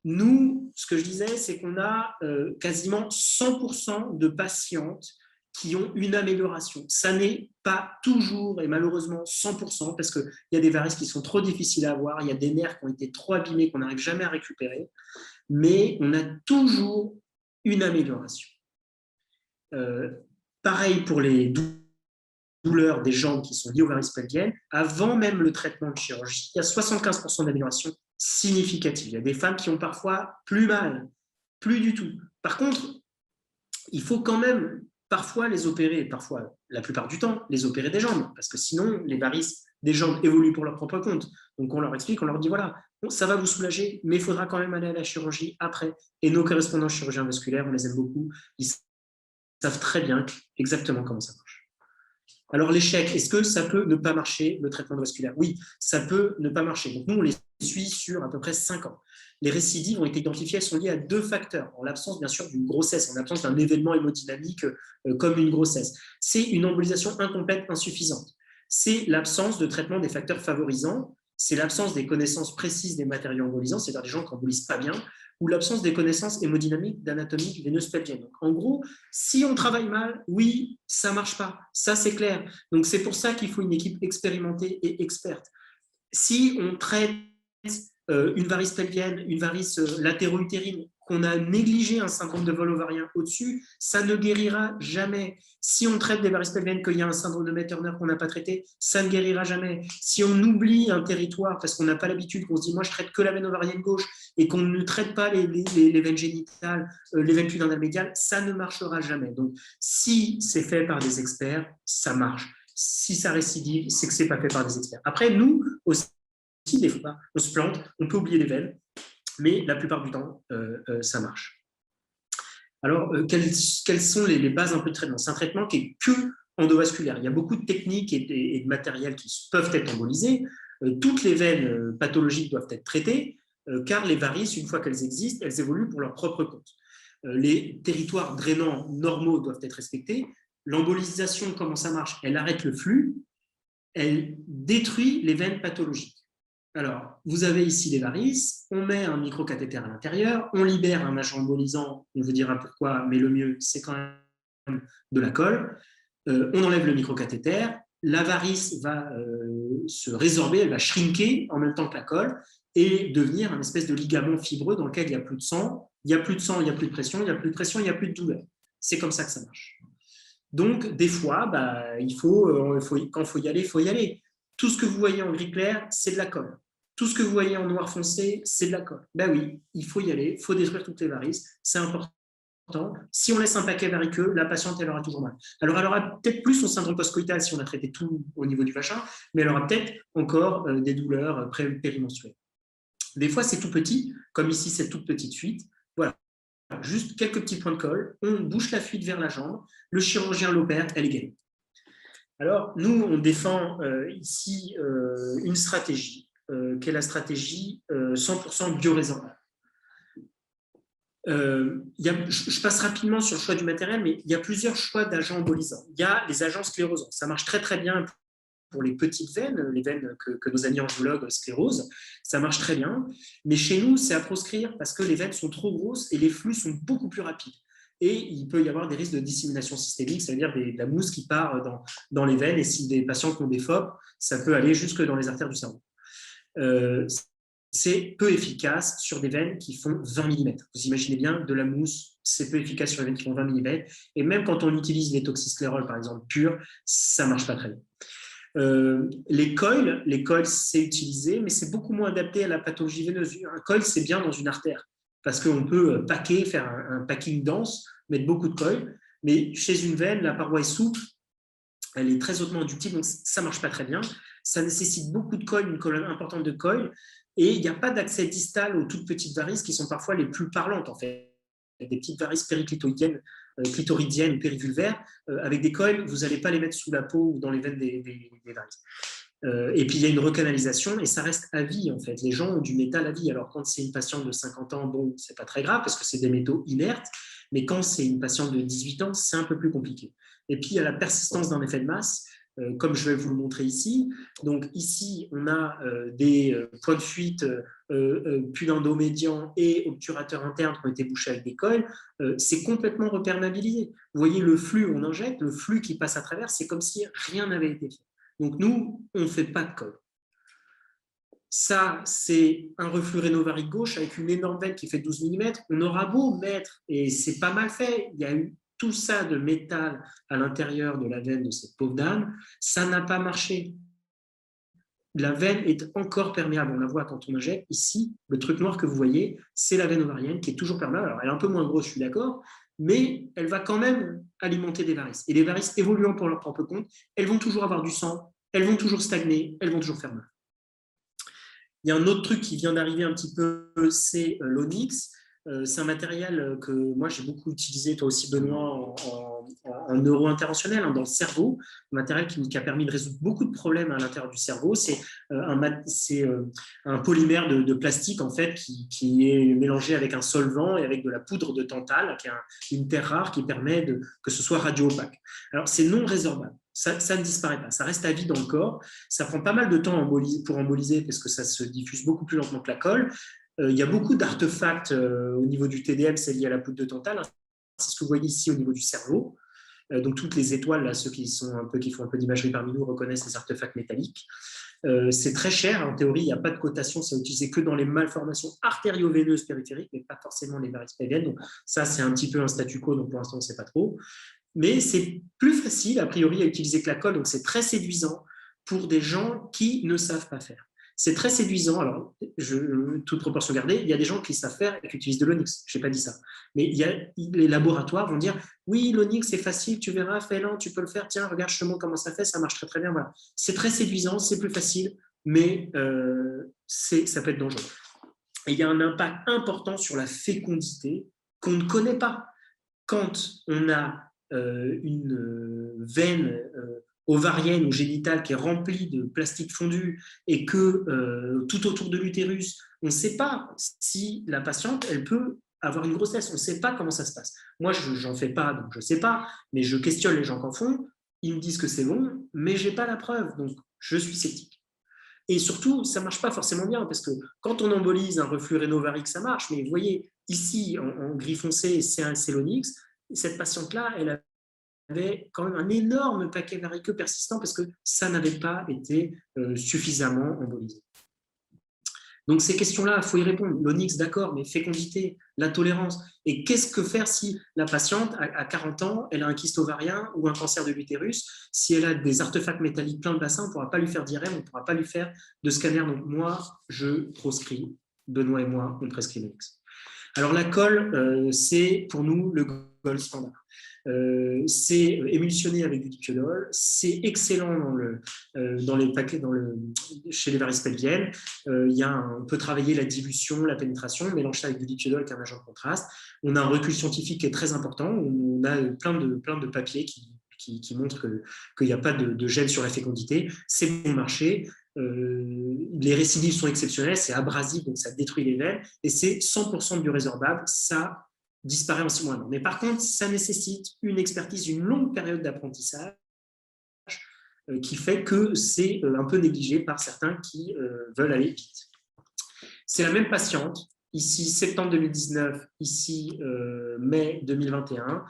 Nous, ce que je disais, c'est qu'on a quasiment 100% de patientes qui ont une amélioration. Ça n'est pas toujours et malheureusement 100% parce qu'il y a des varices qui sont trop difficiles à avoir, il y a des nerfs qui ont été trop abîmés qu'on n'arrive jamais à récupérer, mais on a toujours une amélioration. Pareil pour les douleurs des jambes qui sont liées aux varices pelviennes, avant même le traitement de chirurgie, il y a 75% d'amélioration significative. Il y a des femmes qui ont parfois plus mal, plus du tout. Par contre, il faut quand même parfois les opérer, parfois, la plupart du temps, les opérer des jambes, parce que sinon, les varices des jambes évoluent pour leur propre compte. Donc, on leur explique, on leur dit, voilà, bon, ça va vous soulager, mais il faudra quand même aller à la chirurgie après. Et nos correspondants chirurgiens vasculaires, on les aime beaucoup, ils savent très bien exactement comment ça marche. Alors, l'échec, est-ce que ça peut ne pas marcher, le traitement vasculaire? Oui, ça peut ne pas marcher. Donc, nous, on les suit sur à peu près 5 ans. Les récidives ont été identifiées, elles sont liées à 2 facteurs, en l'absence, bien sûr, d'une grossesse, en l'absence d'un événement hémodynamique comme une grossesse. C'est une embolisation incomplète, insuffisante. C'est l'absence de traitement des facteurs favorisants, c'est l'absence des connaissances précises des matériaux embolisants, c'est-à-dire des gens qui n'embolisent pas bien, ou l'absence des connaissances hémodynamiques d'anatomie veineuse pelvienne. Donc, en gros, si on travaille mal, oui, ça ne marche pas. Ça, c'est clair. Donc, c'est pour ça qu'il faut une équipe expérimentée et experte. Si on traite une varice pelvienne, une varice latéro-utérine, qu'on a négligé un syndrome de vol ovarien au-dessus, ça ne guérira jamais. Si on traite des varices pelviennes, qu'il y a un syndrome de May-Turner qu'on n'a pas traité, ça ne guérira jamais. Si on oublie un territoire parce qu'on n'a pas l'habitude, qu'on se dit moi je traite que la veine ovarienne gauche et qu'on ne traite pas les veines génitales, les veines pudendales médiales, ça ne marchera jamais. Donc si c'est fait par des experts, ça marche. Si ça récidive, c'est que ce n'est pas fait par des experts. Après, nous aussi, des fois, on se plante, on peut oublier les veines, mais la plupart du temps, ça marche. Alors, quelles sont les bases un peu de traitement? C'est un traitement qui est que endovasculaire. Il y a beaucoup de techniques et de matériel qui peuvent être embolisés. Toutes les veines pathologiques doivent être traitées, car les varices, une fois qu'elles existent, elles évoluent pour leur propre compte. Les territoires drainants normaux doivent être respectés. L'embolisation, comment ça marche? Elle arrête le flux, elle détruit les veines pathologiques. Alors, vous avez ici les varices, on met un microcathéter à l'intérieur, on libère un agent embolisant, on vous dira pourquoi, mais le mieux, c'est quand même de la colle. On enlève le microcathéter, la varice va se résorber, elle va shrinker en même temps que la colle et devenir un espèce de ligament fibreux dans lequel il n'y a plus de sang. Il n'y a plus de sang, il n'y a plus de pression, il n'y a plus de pression, il n'y a plus de douleur. C'est comme ça que ça marche. Donc, des fois, quand il faut y aller, il faut y aller. Tout ce que vous voyez en gris clair, c'est de la colle. Tout ce que vous voyez en noir foncé, c'est de la colle. Ben oui, il faut y aller, il faut détruire toutes les varices, c'est important. Si on laisse un paquet variqueux, la patiente, elle aura toujours mal. Alors, elle aura peut-être plus son syndrome postcoïtal si on a traité tout au niveau du vagin, mais elle aura peut-être encore des douleurs périmenstruelles. Des fois, c'est tout petit, comme ici, cette toute petite fuite. Voilà, juste quelques petits points de colle, on bouche la fuite vers la jambe, le chirurgien l'opère, elle est guérie. Alors, nous, on défend ici une stratégie, qui est la stratégie 100% biorésorbable. Je passe rapidement sur le choix du matériel, mais il y a plusieurs choix d'agents embolisants. Il y a les agents sclérosants. Ça marche très, très bien pour les petites veines, les veines que nos amis angiologues sclérosent. Ça marche très bien. Mais chez nous, c'est à proscrire parce que les veines sont trop grosses et les flux sont beaucoup plus rapides. Et il peut y avoir des risques de dissémination systémique, c'est-à-dire de la mousse qui part dans les veines. Et si des patients qui ont des FOP, ça peut aller jusque dans les artères du cerveau. C'est peu efficace sur des veines qui font 20 mm. Vous imaginez bien, de la mousse, c'est peu efficace sur les veines qui font 20 mm. Et même quand on utilise les toxysclérols, par exemple, purs, ça ne marche pas très bien. Les coils, c'est utilisé, mais c'est beaucoup moins adapté à la pathologie veineuse. Un coil, c'est bien dans une artère, parce qu'on peut faire un packing dense, mettre beaucoup de coils, mais chez une veine, la paroi est souple, elle est très hautement inductive, donc ça ne marche pas très bien. Ça nécessite beaucoup de coils, une colonne importante de coils, et il n'y a pas d'accès distal aux toutes petites varices qui sont parfois les plus parlantes, en fait. Des petites varices périclitoïdiennes, clitoridiennes ou périvulvaires, avec des coils, vous n'allez pas les mettre sous la peau ou dans les veines des varices. Et puis il y a une recanalisation et ça reste à vie en fait. Les gens ont du métal à vie. Alors quand c'est une patiente de 50 ans, bon, c'est pas très grave parce que c'est des métaux inertes, mais quand c'est une patiente de 18 ans, c'est un peu plus compliqué. Et puis il y a la persistance d'un effet de masse, comme je vais vous le montrer ici. Donc ici, on a des points de fuite pudendo-médian et obturateur interne qui ont été bouchés avec des coils. C'est complètement reperméabilisé. Vous voyez le flux, on injecte, le flux qui passe à travers, c'est comme si rien n'avait été fait. Donc, nous, on ne fait pas de colle. Ça, c'est un reflux rénovarique gauche avec une énorme veine qui fait 12 mm. On aura beau mettre, et c'est pas mal fait, il y a eu tout ça de métal à l'intérieur de la veine de cette pauvre dame, ça n'a pas marché. La veine est encore perméable. On la voit quand on injecte. Ici, le truc noir que vous voyez, c'est la veine ovarienne qui est toujours perméable. Alors, elle est un peu moins grosse, je suis d'accord, mais elle va quand même alimenter des varices. Et les varices évoluant pour leur propre compte, elles vont toujours avoir du sang, elles vont toujours stagner, elles vont toujours faire mal. Il y a un autre truc qui vient d'arriver un petit peu, c'est l'Onyx. C'est un matériel que moi j'ai beaucoup utilisé, toi aussi Benoît, en neuro-interventionnel, dans le cerveau, un matériel qui a permis de résoudre beaucoup de problèmes à l'intérieur du cerveau. C'est un polymère de plastique en fait qui est mélangé avec un solvant et avec de la poudre de tantale, qui est une terre rare qui permet que ce soit radio-opaque. Alors c'est non résorbable. Ça ne disparaît pas, ça reste à vie dans le corps. Ça prend pas mal de temps pour emboliser parce que ça se diffuse beaucoup plus lentement que la colle. Il y a beaucoup d'artefacts au niveau du TDM, c'est lié à la poudre de tantale. C'est ce que vous voyez ici au niveau du cerveau. Donc toutes les étoiles, là, ceux qui font un peu d'imagerie parmi nous reconnaissent les artefacts métalliques. C'est très cher, en théorie, il n'y a pas de cotation, c'est utilisé que dans les malformations artério-veineuses périphériques, mais pas forcément les varices pelviennes. Donc ça, c'est un petit peu un statu quo, donc pour l'instant, on ne sait pas trop. Mais c'est plus facile, a priori, à utiliser que la colle, donc c'est très séduisant pour des gens qui ne savent pas faire. C'est très séduisant. Alors, toute proportion gardée, il y a des gens qui savent faire et qui utilisent de l'Onyx. Je n'ai pas dit ça. Mais les laboratoires vont dire oui, l'Onyx, c'est facile, tu verras, fais-le, tu peux le faire. Tiens, regarde, je te montre comment ça fait, ça marche très, très bien. Voilà. C'est très séduisant, c'est plus facile, mais ça peut être dangereux. Et il y a un impact important sur la fécondité qu'on ne connaît pas. Quand on a une veine ovarienne ou génitale qui est remplie de plastique fondu et que tout autour de l'utérus, on ne sait pas si la patiente, elle peut avoir une grossesse. On ne sait pas comment ça se passe. Moi, je n'en fais pas, donc je ne sais pas, mais je questionne les gens qui en font. Ils me disent que c'est bon, mais je n'ai pas la preuve, donc je suis sceptique. Et surtout, ça ne marche pas forcément bien, parce que quand on embolise un reflux rénovarique, ça marche, mais vous voyez, ici, en gris foncé, c'est l'Onyx, cette patiente-là, elle avait quand même un énorme paquet variceux persistant parce que ça n'avait pas été suffisamment embolisé. Donc ces questions-là, il faut y répondre. L'Onyx, d'accord, mais fécondité, la tolérance. Et qu'est-ce que faire si la patiente, à 40 ans, elle a un kyste ovarien ou un cancer de l'utérus? Si elle a des artefacts métalliques plein de bassins, on ne pourra pas lui faire d'IRM, on ne pourra pas lui faire de scanner. Donc moi, je proscris, Benoît et moi, on prescrit l'Onyx. Alors la colle, c'est pour nous le gold standard. C'est émulsionné avec du dithiodol, c'est excellent dans les paquets, chez les varices pelviennes. On peut travailler la dilution, la pénétration, on mélange ça avec du dithiodol qui est un agent de contraste. On a un recul scientifique qui est très important, on a plein de papiers qui montrent qu'il n'y a pas de gêne sur la fécondité. C'est bon marché. Les récidives sont exceptionnelles, c'est abrasif, donc ça détruit les veines, et c'est 100% de biorésorbable, ça disparaît en 6 mois. Mais par contre, ça nécessite une expertise, une longue période d'apprentissage qui fait que c'est un peu négligé par certains qui veulent aller vite. C'est la même patiente, ici septembre 2019, ici mai 2021,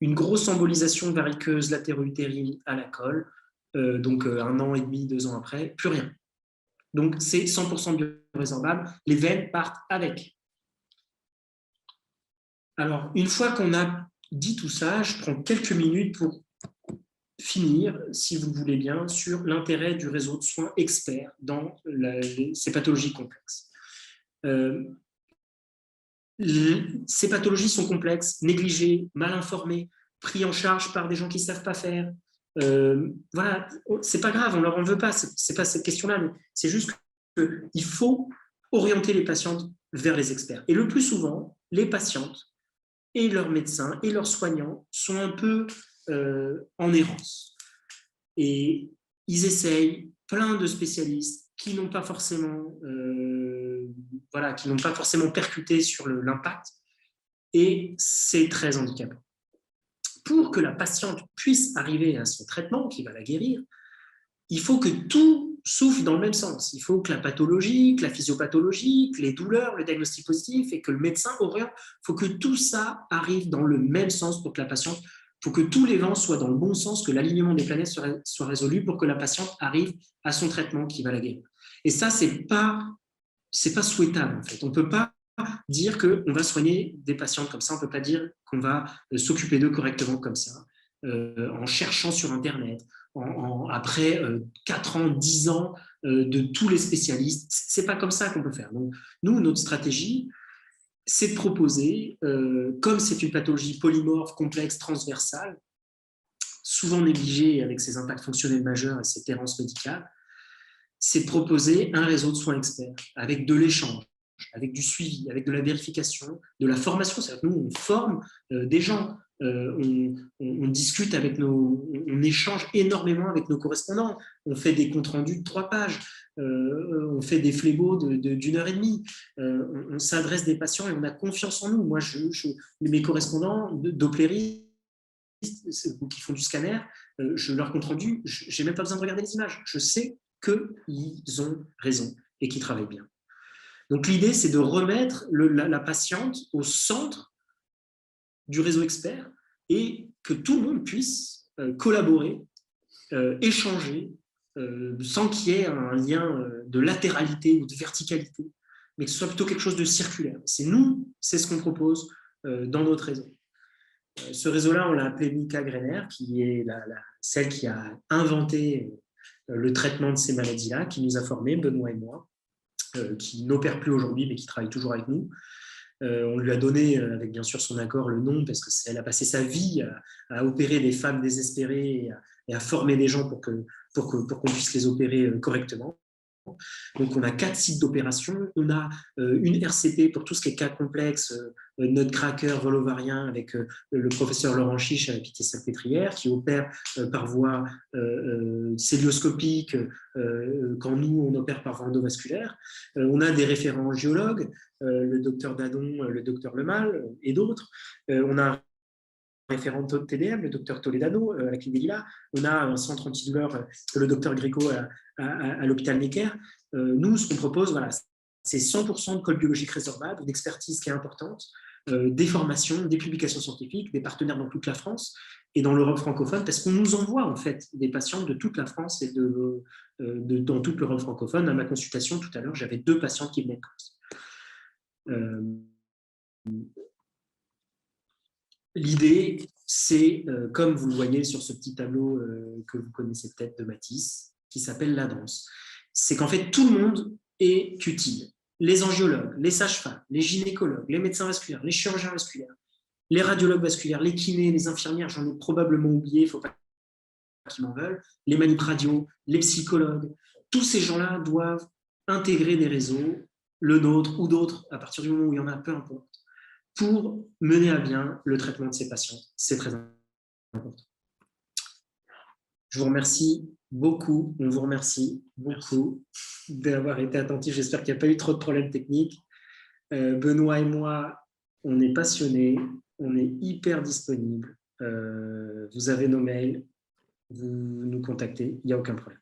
une grosse embolisation variqueuse latéro-utérine à la colle, donc 1 an et demi, 2 ans après, plus rien. Donc c'est 100% biorésorbable, les veines partent avec. Alors, une fois qu'on a dit tout ça, je prends quelques minutes pour finir, si vous voulez bien, sur l'intérêt du réseau de soins experts dans ces pathologies complexes. Ces pathologies sont complexes, négligées, mal informées, prises en charge par des gens qui ne savent pas faire. Voilà, c'est pas grave, on leur en veut pas, c'est pas cette question-là, mais c'est juste qu'il faut orienter les patientes vers les experts. Et le plus souvent, les patientes et leurs médecins et leurs soignants sont un peu en errance. Et ils essayent plein de spécialistes qui n'ont pas forcément, qui n'ont pas forcément percuté sur l'impact, et c'est très handicapant. Pour que la patiente puisse arriver à son traitement qui va la guérir, il faut que tout souffle dans le même sens. Il faut que la pathologie, que la physiopathologie, que les douleurs, le diagnostic positif et que le médecin oriente, il faut que tout ça arrive dans le même sens pour que la patiente, il faut que tous les vents soient dans le bon sens, que l'alignement des planètes soit résolu pour que la patiente arrive à son traitement qui va la guérir. Et ça, c'est pas souhaitable en fait. On ne peut pas dire qu'on va soigner des patientes comme ça, on ne peut pas dire qu'on va s'occuper d'eux correctement comme ça, en cherchant sur Internet, après 4 ans, 10 ans de tous les spécialistes. Ce n'est pas comme ça qu'on peut faire. Donc, nous, notre stratégie, c'est de proposer, comme c'est une pathologie polymorphe, complexe, transversale, souvent négligée avec ses impacts fonctionnels majeurs et ses errances médicales, c'est de proposer un réseau de soins experts avec de l'échange, avec du suivi, avec de la vérification, de la formation. C'est-à-dire que nous, on forme des gens, on discute avec on échange énormément avec nos correspondants, on fait des comptes rendus de 3 pages, on fait des flébos d'1 heure et demie, on s'adresse des patients et on a confiance en nous. Moi, mes correspondants doppléristes qui font du scanner, je leur compte rendu, je n'ai même pas besoin de regarder les images, je sais qu'ils ont raison et qu'ils travaillent bien. Donc l'idée, c'est de remettre la patiente au centre du réseau expert et que tout le monde puisse collaborer, échanger, sans qu'il y ait un lien de latéralité ou de verticalité, mais que ce soit plutôt quelque chose de circulaire. C'est ce qu'on propose dans notre réseau. Ce réseau-là, on l'a appelé Mika Greiner, qui est celle qui a inventé le traitement de ces maladies-là, qui nous a formés, Benoît et moi. qui n'opère plus aujourd'hui, mais qui travaille toujours avec nous. On lui a donné, avec bien sûr son accord, le nom, parce qu'elle a passé sa vie à opérer des femmes désespérées et à former des gens pour qu'on puisse les opérer correctement. Donc, on a 4 sites d'opération. On a une RCP pour tout ce qui est cas complexe, nutcracker, vol ovarien, avec le professeur Laurent Chiche à la Pitié-Salpêtrière, qui opère par voie célioscopique quand nous, on opère par voie endovasculaire. On a des référents géologues, le docteur Dadon, le docteur Lemal et d'autres. On a référent de TDM, le docteur Toledano à la clinique des Lilas. On a un centre antidouleur, le docteur Gréco à l'hôpital Necker. Nous, ce qu'on propose, voilà, c'est 100% de code biologique résorbable, une expertise qui est importante, des formations, des publications scientifiques, des partenaires dans toute la France et dans l'Europe francophone, parce qu'on nous envoie en fait des patients de toute la France et dans toute l'Europe francophone. À ma consultation tout à l'heure, j'avais 2 patients qui venaient de Corse. L'idée, c'est, comme vous le voyez sur ce petit tableau que vous connaissez peut-être de Matisse, qui s'appelle la danse, c'est qu'en fait, tout le monde est utile. Les angiologues, les sages-femmes, les gynécologues, les médecins vasculaires, les chirurgiens vasculaires, les radiologues vasculaires, les kinés, les infirmières, j'en ai probablement oublié, il ne faut pas qu'ils m'en veulent, les manip radio, les psychologues, tous ces gens-là doivent intégrer des réseaux, le nôtre ou d'autres, à partir du moment où il y en a, peu importe, pour mener à bien le traitement de ces patients. C'est très important. Je vous remercie beaucoup, on vous remercie beaucoup d'avoir été attentifs. J'espère qu'il n'y a pas eu trop de problèmes techniques. Benoît et moi, on est passionnés, on est hyper disponibles. Vous avez nos mails, vous nous contactez, il n'y a aucun problème.